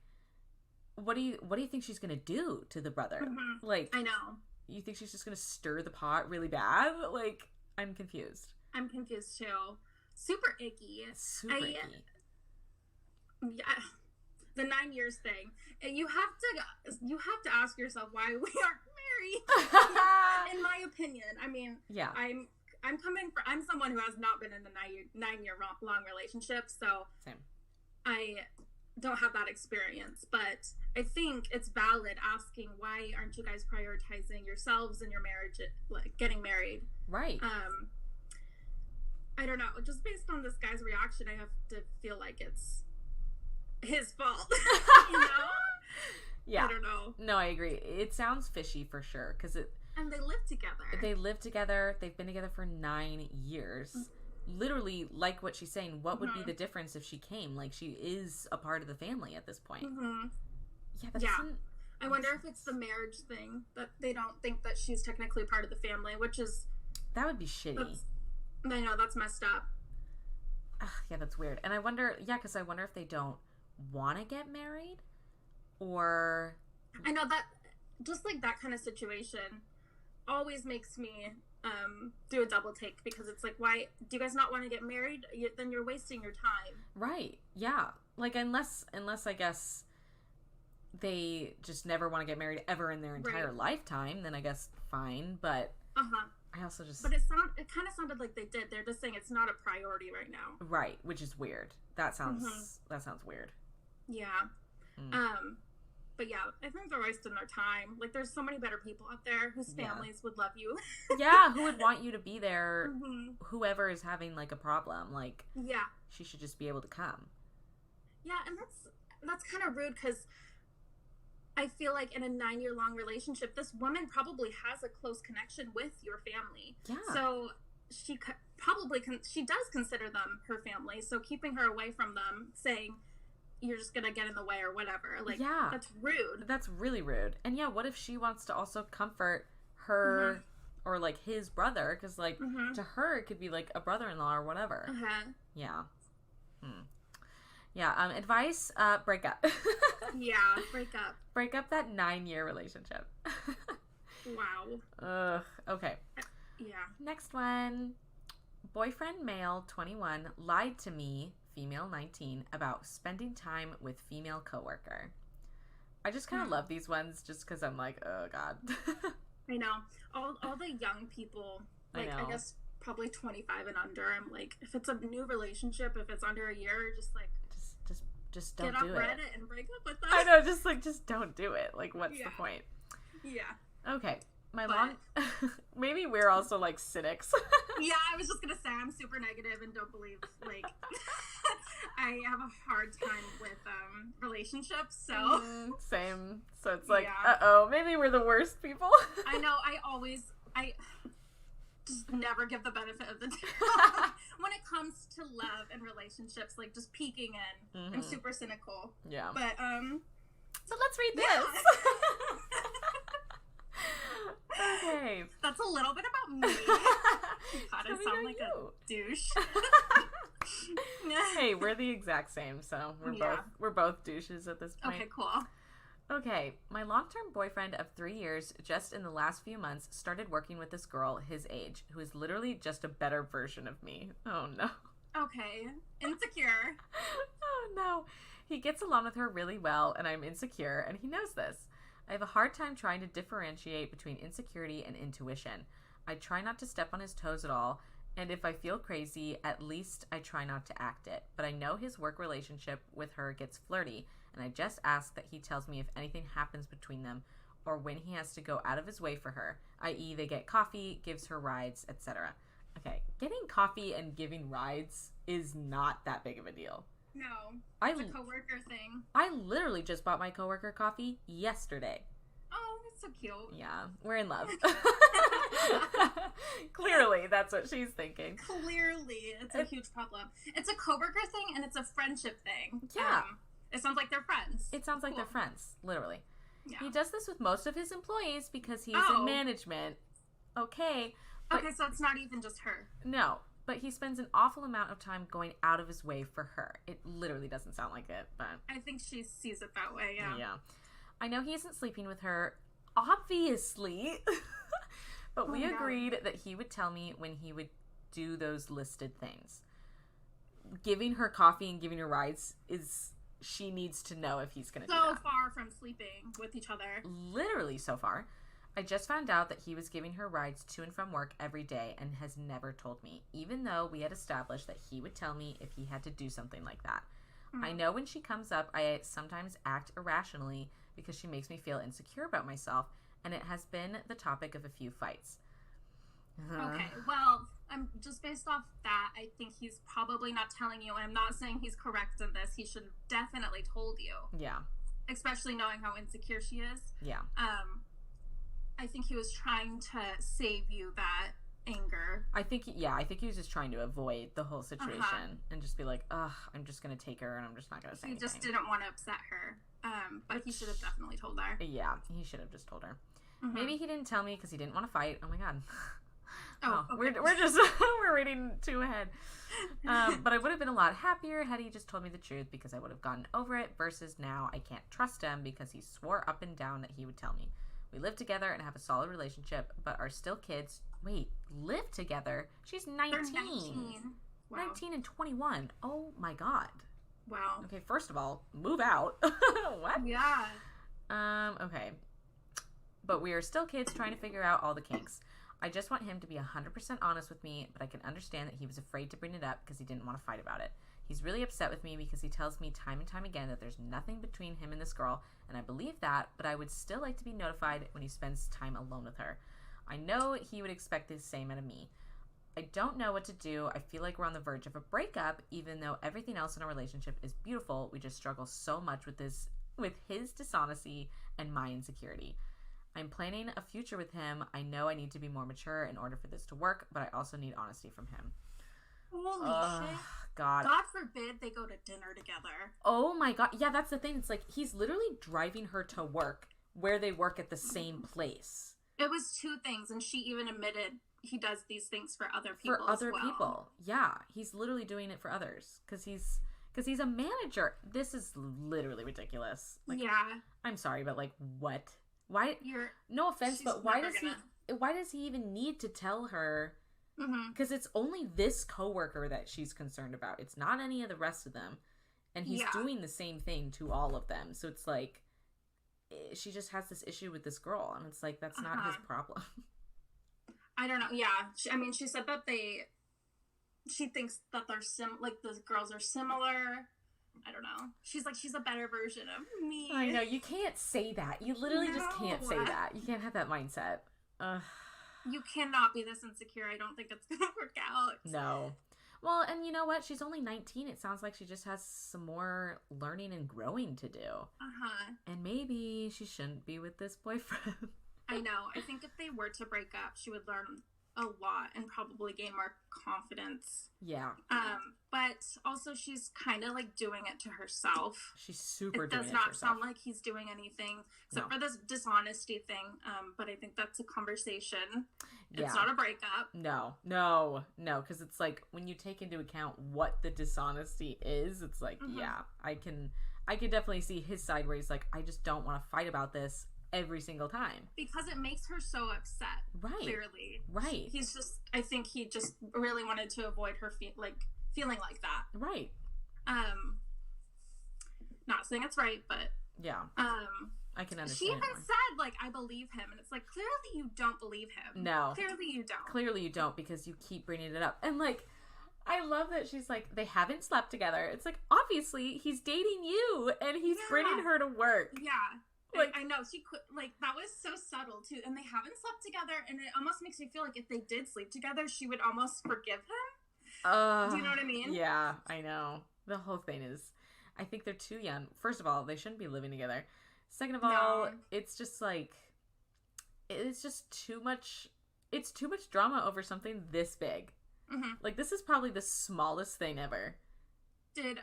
what do you think she's gonna do to the brother? Mm-hmm. Like, I know. You think she's just gonna stir the pot really bad? Like, I'm confused. I'm confused too. Super icky. Super icky. Yeah. The 9 years thing. You have to ask yourself why we aren't married. In my opinion. I mean, yeah. I'm someone who has not been in a 9-year long relationship, so same. I don't have that experience, but I think it's valid asking, why aren't you guys prioritizing yourselves in your marriage, like getting married? Right. I don't know. Just based on this guy's reaction, I have to feel like it's his fault. You know? Yeah. I don't know. No, I agree. It sounds fishy for sure, because and they live together. They've been together for 9 years. Mm-hmm. Literally, like what she's saying, what would be the difference if she came? Like, she is a part of the family at this point. Mm-hmm. Yeah, that doesn't... I wonder if it's the marriage thing, that they don't think that she's technically part of the family, which is... That would be shitty. I know, that's messed up. Yeah, that's weird. And I wonder... Yeah, because I wonder if they don't want to get married, or... I know that... Just like that kind of situation always makes me do a double take, because it's like, why do you guys not want to get married? Then you're wasting your time. Right. Yeah. Like, unless I guess they just never want to get married ever in their entire lifetime, then I guess fine. But I also just... But it kind of sounded like they did. They're just saying it's not a priority right now. Right, which is weird. That sounds weird. Yeah. But yeah, I think they're wasting their time. Like, there's so many better people out there whose families would love you. Yeah, who would want you to be there, whoever is having, like, a problem. Like, yeah, she should just be able to come. Yeah, and that's kind of rude, because I feel like in a 9-year-long relationship, this woman probably has a close connection with your family. Yeah. So she she does consider them her family. So keeping her away from them, saying... you're just gonna get in the way or whatever. Like, that's rude. That's really rude. And yeah, what if she wants to also comfort her or, like, his brother? Because, like, to her, it could be, like, a brother-in-law or whatever. Yeah. Yeah, advice, break up. Yeah, break up. Break up that 9-year relationship. Wow. Okay. Yeah. Next one. Boyfriend, male, 21, lied to me, female 19, about spending time with female coworker. I just kind of love these ones just because I'm like, oh god. I know. All the young people, like, I guess probably 25 and under, I'm like, if it's a new relationship, if it's under a year, just like just don't get do it. Get off Reddit and break up with them. I know, just don't do it. Like, what's the point? Yeah. Okay. Maybe we're also, like, cynics. Yeah, I was just gonna say, I'm super negative and don't believe, like, I have a hard time with relationships, so same. So it's like, uh-oh, maybe we're the worst people. I know. I just never give the benefit of the doubt when it comes to love and relationships, like, just peeking in. I'm super cynical. Yeah. But so let's read this. Okay. That's a little bit about me. God, I sound like a douche. Hey, we're the exact same, so we're both douches at this point. Okay, cool. Okay, my long-term boyfriend of 3 years, just in the last few months, started working with this girl his age, who is literally just a better version of me. Oh no. Okay, insecure. Oh no. He gets along with her really well, and I'm insecure, and he knows this. I have a hard time trying to differentiate between insecurity and intuition. I try not to step on his toes at all, and if I feel crazy, at least I try not to act it. But I know his work relationship with her gets flirty, and I just ask that he tells me if anything happens between them or when he has to go out of his way for her, i.e. they get coffee, gives her rides, etc. Okay, getting coffee and giving rides is not that big of a deal. No, it's a coworker thing. I literally just bought my coworker coffee yesterday. Oh, that's so cute. Yeah, we're in love. Clearly, that's what she's thinking. Clearly, it's a huge problem. It's a coworker thing and it's a friendship thing. Yeah. It sounds like they're friends. It sounds like they're friends, literally. Yeah. He does this with most of his employees because he's in management. Okay. Okay, so it's not even just her. No. But he spends an awful amount of time going out of his way for her. It literally doesn't sound like it, but... I think she sees it that way, yeah. Yeah. I know he isn't sleeping with her, obviously. But we agreed that he would tell me when he would do those listed things. Giving her coffee and giving her rides she needs to know if he's going to do that. So far from sleeping with each other. Literally so far. I just found out that he was giving her rides to and from work every day and has never told me, even though we had established that he would tell me if he had to do something like that. I know when she comes up, I sometimes act irrationally because she makes me feel insecure about myself, and it has been the topic of a few fights. Okay, well, I'm just based off that, I think he's probably not telling you, and I'm not saying he's correct in this. He should have definitely told you. Yeah. Especially knowing how insecure she is. Yeah. I think he was trying to save you that anger. I think he was just trying to avoid the whole situation and just be like, ugh, I'm just going to take her and I'm just not going to say anything. He just didn't want to upset her. But he should have definitely told her. Yeah, he should have just told her. Maybe he didn't tell me because he didn't want to fight. Oh my god. Okay. We're just we're reading too ahead. But I would have been a lot happier had he just told me the truth because I would have gotten over it versus now I can't trust him because he swore up and down that he would tell me. We live together and have a solid relationship, but are still kids. Wait, live together? She's 19. They're 19. Wow. 19 and 21. Oh my god. Wow. Okay, first of all, move out. What? Yeah. Okay. But we are still kids trying to figure out all the kinks. I just want him to be 100% honest with me, but I can understand that he was afraid to bring it up because he didn't want to fight about it. He's really upset with me because he tells me time and time again that there's nothing between him and this girl, and I believe that, but I would still like to be notified when he spends time alone with her. I know he would expect the same out of me. I don't know what to do. I feel like we're on the verge of a breakup, even though everything else in our relationship is beautiful. We just struggle so much with his dishonesty and my insecurity. I'm planning a future with him. I know I need to be more mature in order for this to work, but I also need honesty from him. Holy shit. God. God forbid they go to dinner together. Oh my god. Yeah, that's the thing. It's like he's literally driving her to work where they work at the same place. It was two things, and she even admitted he does these things for other people. For other people. Yeah. He's literally doing it for others. Because he's a manager. This is literally ridiculous. Like, yeah. I'm sorry, but like, what? Why? No offense, but why does he even need to tell her? Because it's only this coworker that she's concerned about. It's not any of the rest of them. And he's doing the same thing to all of them. So it's like, she just has this issue with this girl. And it's like, that's not his problem. I don't know. Yeah. She said that she thinks that they're the girls are similar. I don't know. She's like, she's a better version of me. I know. You can't say that. You literally just can't say that. You can't have that mindset. You cannot be this insecure. I don't think it's going to work out. No. Well, and you know what? She's only 19. It sounds like she just has some more learning and growing to do. And maybe she shouldn't be with this boyfriend. I know. I think if they were to break up, she would learn a lot and probably gain more confidence. Yeah. But also she's kind of like doing it to herself. She's super doing it to herself. It does not sound like he's doing anything except for this dishonesty thing. But I think that's a conversation. It's not a breakup. No, because it's like when you take into account what the dishonesty is, it's like, yeah, I can definitely see his side where he's like, I just don't want to fight about this every single time. Because it makes her so upset. Right. Clearly. Right. I think he just really wanted to avoid her feeling like that. Right. Not saying it's right, but yeah. I can understand. She even said, like, I believe him. And it's like, clearly you don't believe him. No. Clearly you don't. Clearly you don't because you keep bringing it up. And, like, I love that she's like, they haven't slept together. It's like, obviously, he's dating you and he's bringing her to work. Yeah. Like, I know. She could, like, that was so subtle, too. And they haven't slept together. And it almost makes me feel like if they did sleep together, she would almost forgive him. Do you know what I mean? Yeah, I know. The whole thing is, I think they're too young. First of all, they shouldn't be living together. Second of all, it's just like, it's just too much. It's too much drama over something this big. Like, this is probably the smallest thing ever. Did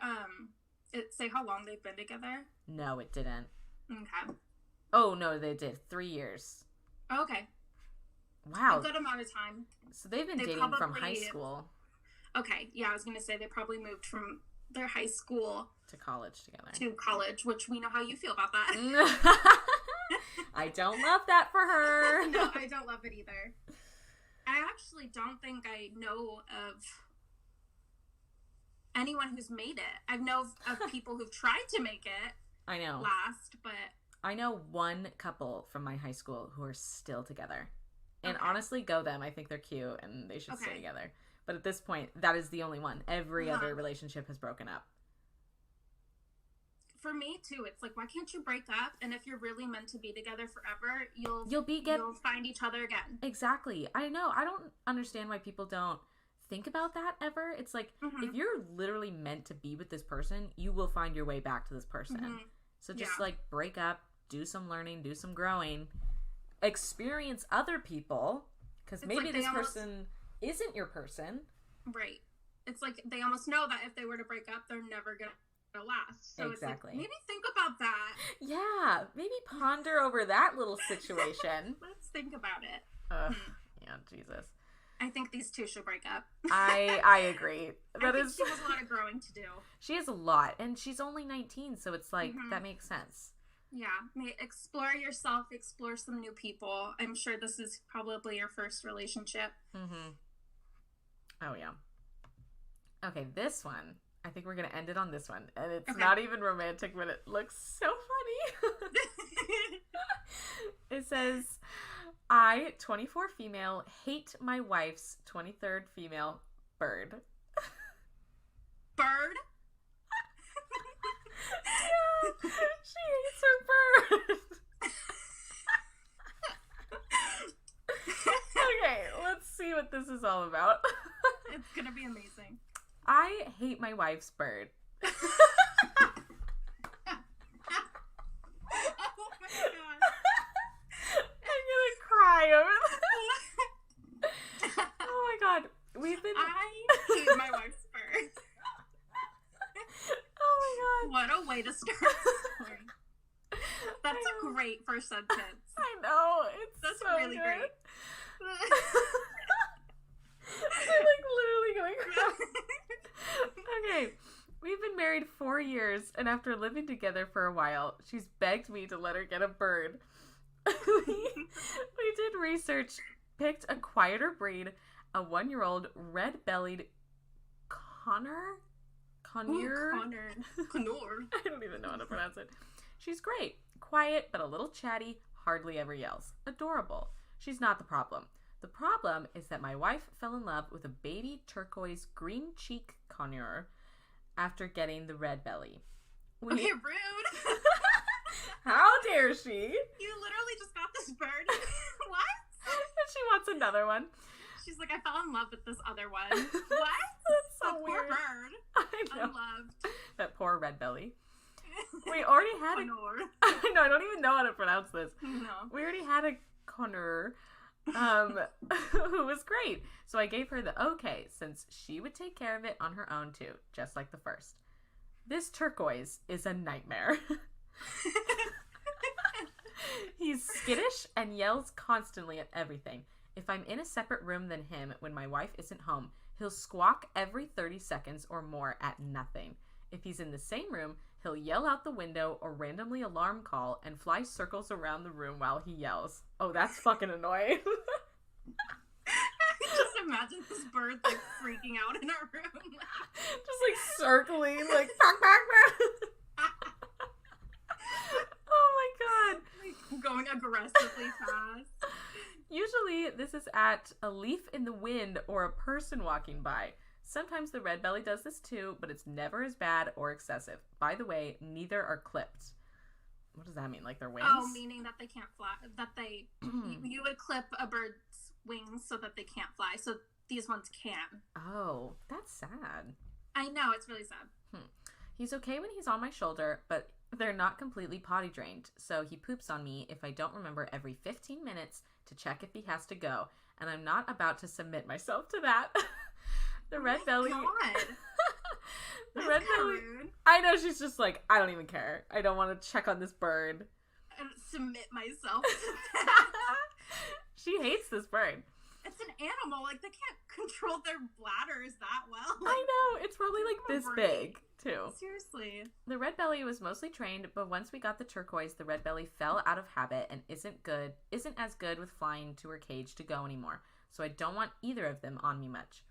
it say how long they've been together? No, it didn't. Okay. Oh, no, they did. 3 years. Okay. Wow. A good amount of time. So they've been dating from high school. Okay. Yeah, I was going to say they probably moved from their high school to college together. To college, which we know how you feel about that. I don't love that for her. No, I don't love it either. I actually don't think I know of anyone who's made it. I know of people who've tried to make it. I know. Last, but I know one couple from my high school who are still together. And Okay. honestly, go them. I think they're cute and they should stay Okay. together. But at this point, that is the only one. Every Uh-huh. other relationship has broken up. for me too, it's like, why can't you break up? And if you're really meant to be together forever, you'll You'll find each other again. Exactly. I know. I don't understand why people don't think about that ever. It's like, Mhm. if you're literally meant to be with this person, you will find your way back to this person. Mhm. So just Yeah. like break up, do some learning, do some growing, experience other people, because It's maybe like they this almost- person isn't your person. Right. It's like they almost know that if they were to break up, they're never gonna last. So Exactly. it's like, maybe think about that. Yeah, maybe ponder over that little situation. Let's think about it. Ugh, yeah, Jesus. I think these two should break up. I agree. I think she has a lot of growing to do. She has a lot, and she's only 19, so it's like, Mhm. that makes sense. Yeah. Explore yourself, explore some new people. I'm sure this is probably your first relationship. Mm-hmm. Oh, yeah. Okay, this one, I think we're going to end it on this one. And it's Okay. not even romantic, but it looks so funny. It says, I, 24 female, hate my wife's 23rd female bird. Bird? Yeah, she hates her bird. Okay, let's see what this is all about. It's gonna be amazing. I hate my wife's bird. Oh my god. I'm gonna cry over this. Oh my god. We've been. I hate my wife's bird. Oh my god. What a way to start the story. That's I know. a great first sentence. I know. It's That's so really good. great. I'm like literally gonna cry. Okay. We've been married 4 years, and after living together for a while, she's begged me to let her get a bird. We did research, picked a quieter breed, a 1-year-old red-bellied Connor? Conure? Connor. I don't even know how to pronounce it. She's great. Quiet, but a little chatty, hardly ever yells. Adorable. She's not the problem. The problem is that my wife fell in love with a baby turquoise green cheek conure after getting the red belly. Okay, rude. How dare she? You literally just got this bird. What? And she wants another one. She's like, I fell in love with this other one. What? That's so The weird. poor bird. I know. Unloved. That poor red belly. We already had a... Connor. No, I don't even know how to pronounce this. No. We already had a conure who was great. So I gave her the okay, since she would take care of it on her own too, just like the first. This turquoise is a nightmare. He's skittish and yells constantly at everything. If I'm in a separate room than him when my wife isn't home, he'll squawk every 30 seconds or more at nothing. If he's in the same room, he'll yell out the window or randomly alarm call and fly circles around the room while he yells. Oh, that's fucking annoying. Just imagine this bird like freaking out in a room. Just like circling, like back, back, back. Oh my god. Like going aggressively fast. Usually this is at a leaf in the wind or a person walking by. Sometimes the red belly does this too, but it's never as bad or excessive. By the way, neither are clipped. What does that mean? Like their wings? Oh, meaning that they can't fly. That they you would clip a bird's wings so that they can't fly. So these ones can. Oh, that's sad. I know, it's really sad. He's okay when he's on my shoulder, but they're not completely potty trained. So he poops on me if I don't remember every 15 minutes to check if he has to go. And I'm not about to submit myself to that. The red belly. God. The That's red kinda belly. rude. I know, she's just like, I don't even care. I don't want to check on this bird. I don't submit myself to that. She hates this bird. It's an animal. Like, they can't control their bladders that well. I know. It's probably like Give 'em a this break. big, too. Seriously. The red belly was mostly trained, but once we got the turquoise, the red belly fell out of habit and isn't as good with flying to her cage to go anymore. so I don't want either of them on me much.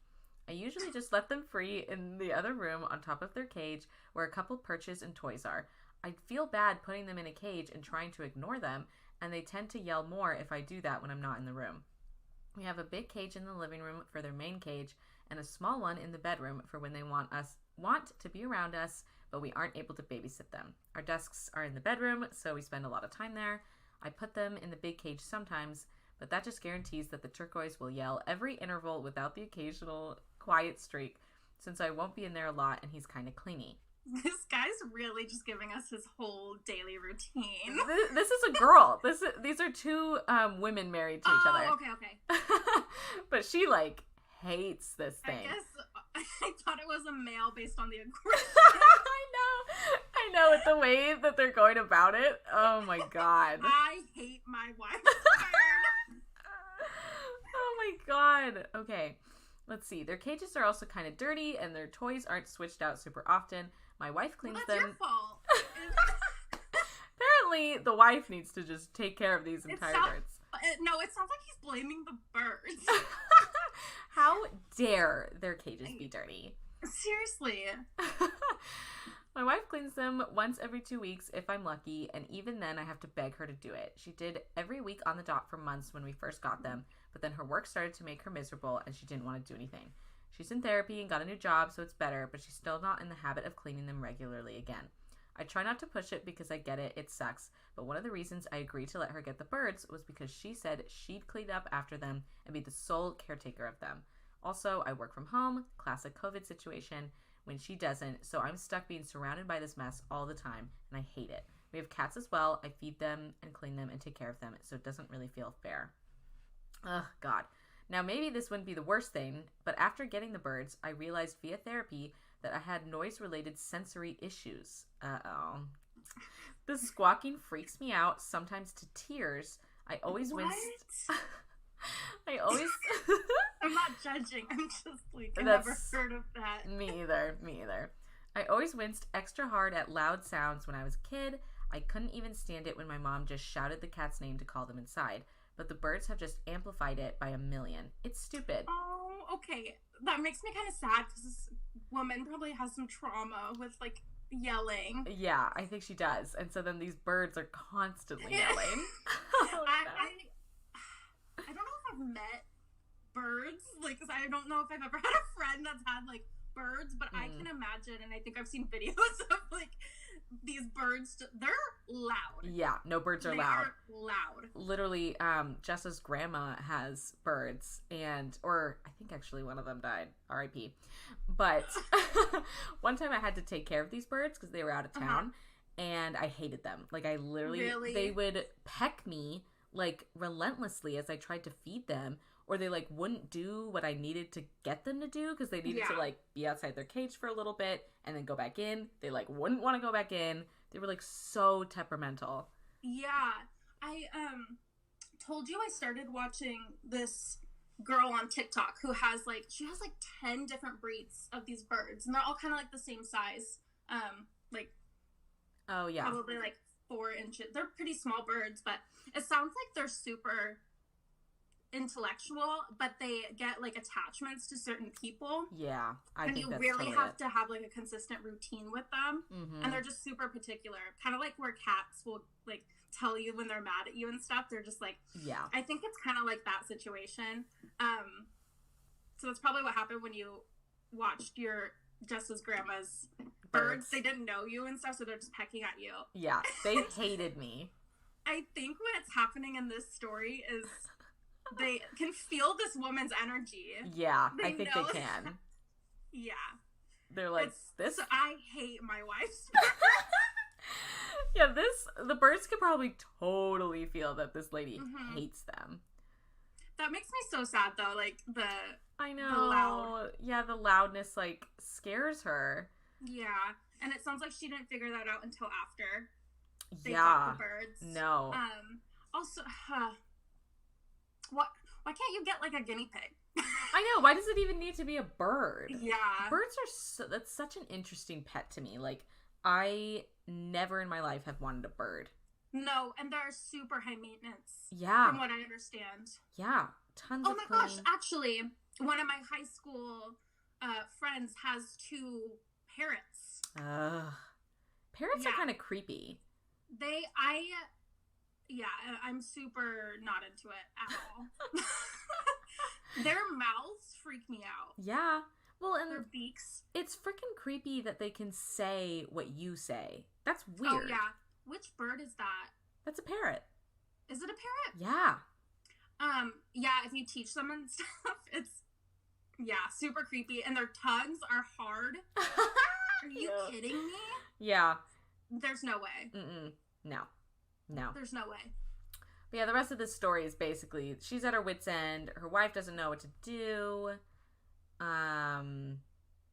I usually just let them free in the other room on top of their cage where a couple perches and toys are. I feel bad putting them in a cage and trying to ignore them, and they tend to yell more if I do that when I'm not in the room. We have a big cage in the living room for their main cage and a small one in the bedroom for when they want to be around us, but we aren't able to babysit them. Our desks are in the bedroom, so we spend a lot of time there. I put them in the big cage sometimes, but that just guarantees that the turquoise will yell every interval without the occasional quiet streak, since I won't be in there a lot and he's kind of clingy. This guy's really just giving us his whole daily routine. This is a girl. These are two women married to each other. Oh, okay. But she, like, hates this thing. I guess I thought it was a male based on the aggression. I know, with the way that they're going about it. Oh my god. I hate my wife. Oh my god. Okay, let's see. Their cages are also kind of dirty, and their toys aren't switched out super often. My wife cleans them. That's your fault. Apparently, the wife needs to just take care of these entire birds. No, it sounds like he's blaming the birds. How dare their cages be dirty? Seriously. My wife cleans them once every 2 weeks if I'm lucky, and even then I have to beg her to do it. She did every week on the dot for months when we first got them, but then her work started to make her miserable and she didn't want to do anything. She's in therapy and got a new job, so it's better, but she's still not in the habit of cleaning them regularly again. I try not to push it because I get it, it sucks, but one of the reasons I agreed to let her get the birds was because she said she'd clean up after them and be the sole caretaker of them. Also, I work from home, classic COVID situation, when she doesn't, so I'm stuck being surrounded by this mess all the time, and I hate it. We have cats as well. I feed them and clean them and take care of them, so it doesn't really feel fair. Ugh, God. Now, maybe this wouldn't be the worst thing, but after getting the birds, I realized via therapy that I had noise-related sensory issues. Uh-oh. The squawking freaks me out, sometimes to tears. I always wince. I'm not judging. I'm just like, I never heard of that. Me either. I always winced extra hard at loud sounds when I was a kid. I couldn't even stand it when my mom just shouted the cat's name to call them inside. But the birds have just amplified it by a million. It's stupid. Oh, okay. That makes me kind of sad because this woman probably has some trauma with, like, yelling. Yeah, I think she does. And so then these birds are constantly yelling. Oh, I don't know if I've met birds, like, 'cause I don't know if I've ever had a friend that's had, like, birds, but I can imagine, and I think I've seen videos of, like, these birds, they're loud. Yeah, no, birds are loud. They are loud. Literally, Jessa's grandma has birds, or I think actually one of them died, R.I.P. But one time I had to take care of these birds because they were out of town, and I hated them. Like, I literally, they would peck me, like, relentlessly as I tried to feed them, or they, like, wouldn't do what I needed to get them to do because they needed to, like, be outside their cage for a little bit and then go back in. They, like, wouldn't want to go back in. They were, like, so temperamental. Yeah. I told you I started watching this girl on TikTok who has, like, she has, like, 10 different breeds of these birds, and they're all kind of, like, the same size. Like, oh, yeah. Probably, like, 4 inches. They're pretty small birds, but it sounds like they're super intellectual, but they get, like, attachments to certain people. Yeah, I think that's and you really totally have to have, like, a consistent routine with them. And they're just super particular, kind of like where cats will, like, tell you when they're mad at you and stuff. They're just like, yeah, I think it's kind of like that situation. So that's probably what happened when you watched your Jessa's grandma's birds. They didn't know you and stuff, so they're just pecking at you. Yeah, they hated me. I think what's happening in this story is they can feel this woman's energy. Yeah, I think they can. Yeah. They're like, this. So I hate my wife's Yeah, the birds could probably totally feel that this lady hates them. That makes me so sad, though. Like, I know. The loudness, like, scares her. Yeah. And it sounds like she didn't figure that out until after they got the birds. No. Also, why can't you get, like, a guinea pig? I know. Why does it even need to be a bird? Yeah. Birds are that's such an interesting pet to me. Like, I never in my life have wanted a bird. No, and they're super high maintenance. Yeah. From what I understand. Yeah, tons Oh of my cleaning. gosh, actually, one of my high school friends has 2 parrots. Parrots are kind of creepy. I'm super not into it at all. Their mouths freak me out. Yeah. Well, and their beaks. It's freaking creepy that they can say what you say. That's weird. Oh, yeah. Which bird is that? That's a parrot. Is it a parrot? Yeah. Yeah, if you teach them and stuff, it's, super creepy. And their tongues are hard. Are you kidding me? Yeah. There's no way. No. There's no way. But yeah, the rest of this story is basically she's at her wit's end. Her wife doesn't know what to do.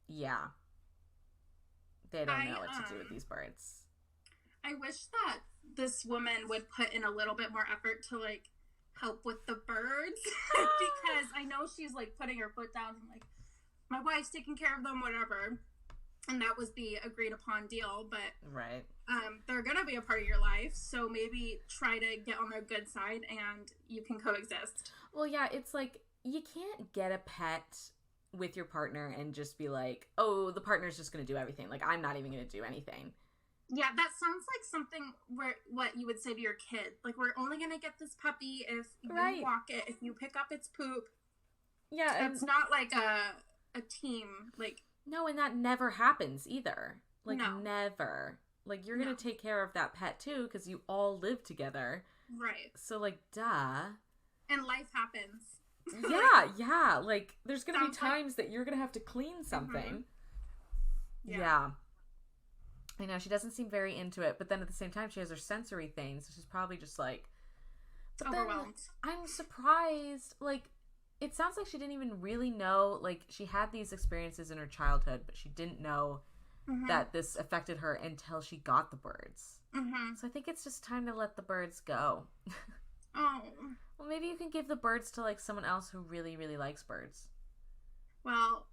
Yeah. They don't know what to do with these birds. I wish that this woman would put in a little bit more effort to, like, help with the birds. Because I know she's, like, putting her foot down and, like, my wife's taking care of them, whatever. And that was the agreed upon deal, but right. They're gonna be a part of your life, so maybe try to get on their good side and you can coexist. Well, yeah, it's like you can't get a pet with your partner and just be like, oh, the partner's just gonna do everything. Like, I'm not even gonna do anything. Yeah, that sounds like something what you would say to your kid. Like, we're only gonna get this puppy if you walk it, if you pick up its poop. Yeah, it's not like a team, like. No, and that never happens either. Like, never. Like, you're going to take care of that pet, too, because you all live together. Right. So, like, duh. And life happens. Yeah. Like, there's going to be times that you're going to have to clean something. Mm-hmm. Yeah. I know, she doesn't seem very into it, but then at the same time, she has her sensory thing, so she's probably just, like... overwhelmed. I'm surprised, like... It sounds like she didn't even really know, like, she had these experiences in her childhood, but she didn't know that this affected her until she got the birds. Mm-hmm. So I think it's just time to let the birds go. Oh. Well, maybe you can give the birds to, like, someone else who really, really likes birds. Well,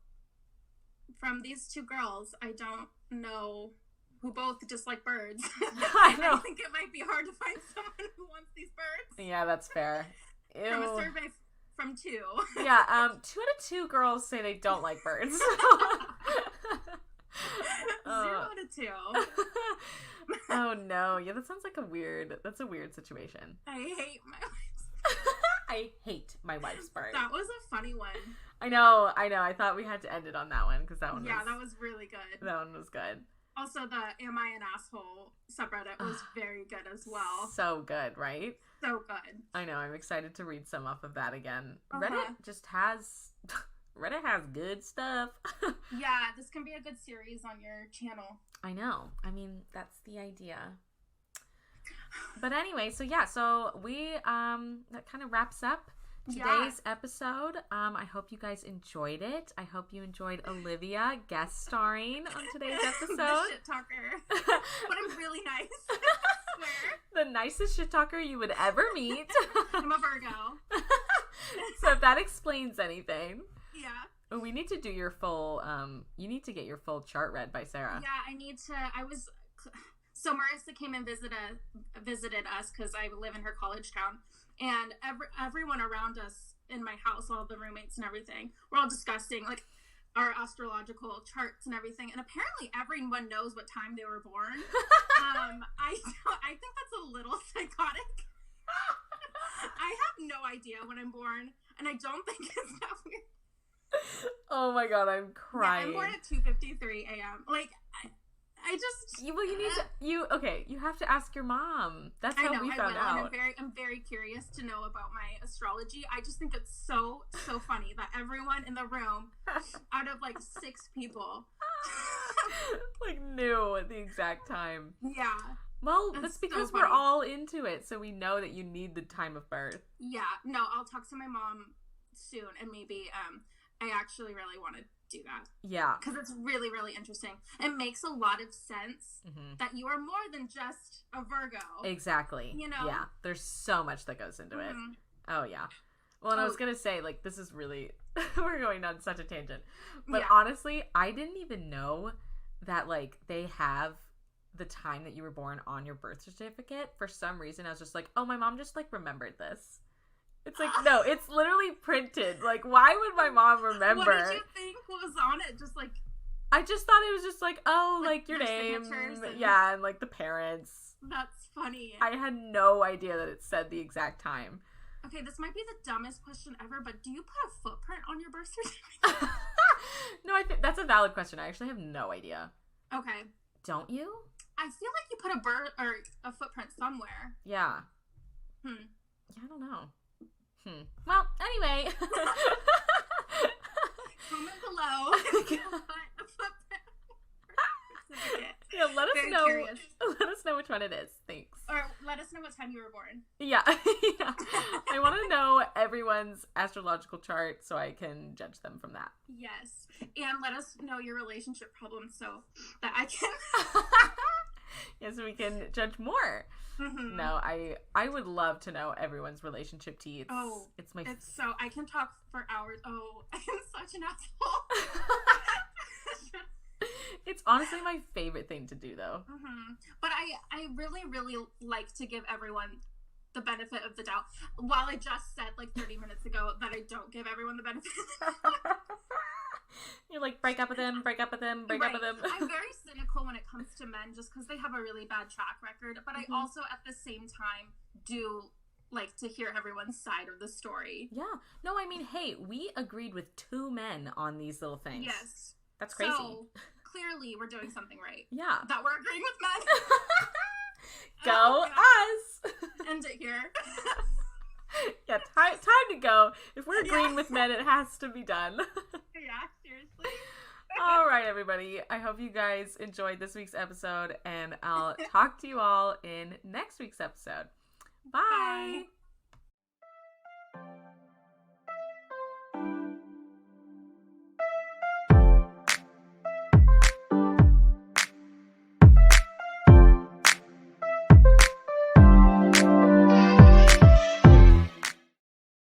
from these 2 girls, I don't know who both just like birds. I know. I think it might be hard to find someone who wants these birds. Yeah, that's fair. Ew. From a survey from 2. Yeah, 2 out of 2 girls say they don't like birds. 0 out of 2. Oh no. Yeah, that sounds like that's a weird situation. I hate my wife's I hate my wife's bird. That was a funny one. I know. I thought we had to end it on that one because that one that was really good. That one was good. Also, the Am I an Asshole subreddit was very good as well. So good, right? So good. I know. I'm excited to read some off of that again. Reddit just has... Reddit has good stuff. Yeah, this can be a good series on your channel. I know. I mean, that's the idea. But anyway, so we, that kind of wraps up today's episode. I hope you guys enjoyed it. I hope you enjoyed Olivia guest starring on today's episode. The shit talker. But I'm really nice. I swear. The nicest shit talker you would ever meet. I'm a Virgo. So if that explains anything. Yeah. We need to do your full, you need to get your full chart read by Sarah. Yeah, so Marissa came and visited us because I live in her college town. And everyone around us in my house, all the roommates and everything, we're all discussing, like, our astrological charts and everything. And apparently everyone knows what time they were born. I think that's a little psychotic. I have no idea when I'm born, and I don't think it's that weird. Oh my god, I'm crying. Yeah, I'm born at 2:53 a.m. Like, I just... Well, you have to ask your mom. That's how we found out. And I'm very curious to know about my astrology. I just think it's so funny that everyone in the room, out of like 6 people, like knew at the exact time. Yeah. Well, that's because we're all into it, so we know that you need the time of birth. Yeah. No, I'll talk to my mom soon, and maybe I actually really want to do that. Yeah. Because it's really, really interesting. It makes a lot of sense that you are more than just a Virgo. Exactly. You know? Yeah. There's so much that goes into it. Oh, yeah. Well, and I was going to say, like, this is really... we're going on such a tangent. But honestly, I didn't even know that, like, they have the time that you were born on your birth certificate. For some reason, I was just like, oh, my mom just, like, remembered this. It's like, no, it's literally printed. Like, why would my mom remember? What did you think was on it? Just like... I just thought it was just like, oh, like your name. And... Yeah, and like the parents. That's funny. I had no idea that it said the exact time. Okay, this might be the dumbest question ever, but do you put a footprint on your birth certificate? No, I think that's a valid question. I actually have no idea. Okay. Don't you? I feel like you put a footprint somewhere. Yeah. Yeah, I don't know. Well, anyway. Comment below if you put a footprint certificate. Yeah, let us Very know. curious. Let us know which one it is. Thanks. Or let us know what time you were born. Yeah. I want to know everyone's astrological chart so I can judge them from that. Yes. And let us know your relationship problems so that I can... Yes, we can judge more. Mm-hmm. No, I would love to know everyone's relationship tea. It's my... It's so... I can talk for hours. Oh, I'm such an asshole. It's honestly my favorite thing to do, though. But I really, really like to give everyone the benefit of the doubt. While I just said, like, 30 minutes ago that I don't give everyone the benefit of the doubt. You're like, break up with them, break up with them, break up with them. I'm very cynical when it comes to men just because they have a really bad track record. But I also, at the same time, do like to hear everyone's side of the story. Yeah. No, I mean, hey, we agreed with 2 men on these little things. Yes. That's crazy. So, clearly, we're doing something right. Yeah. That we're agreeing with men. Go us! End it here. Yeah, time to go. If we're agreeing with men, it has to be done. Yeah, seriously. All right, everybody. I hope you guys enjoyed this week's episode, and I'll talk to you all in next week's episode. Bye. Bye.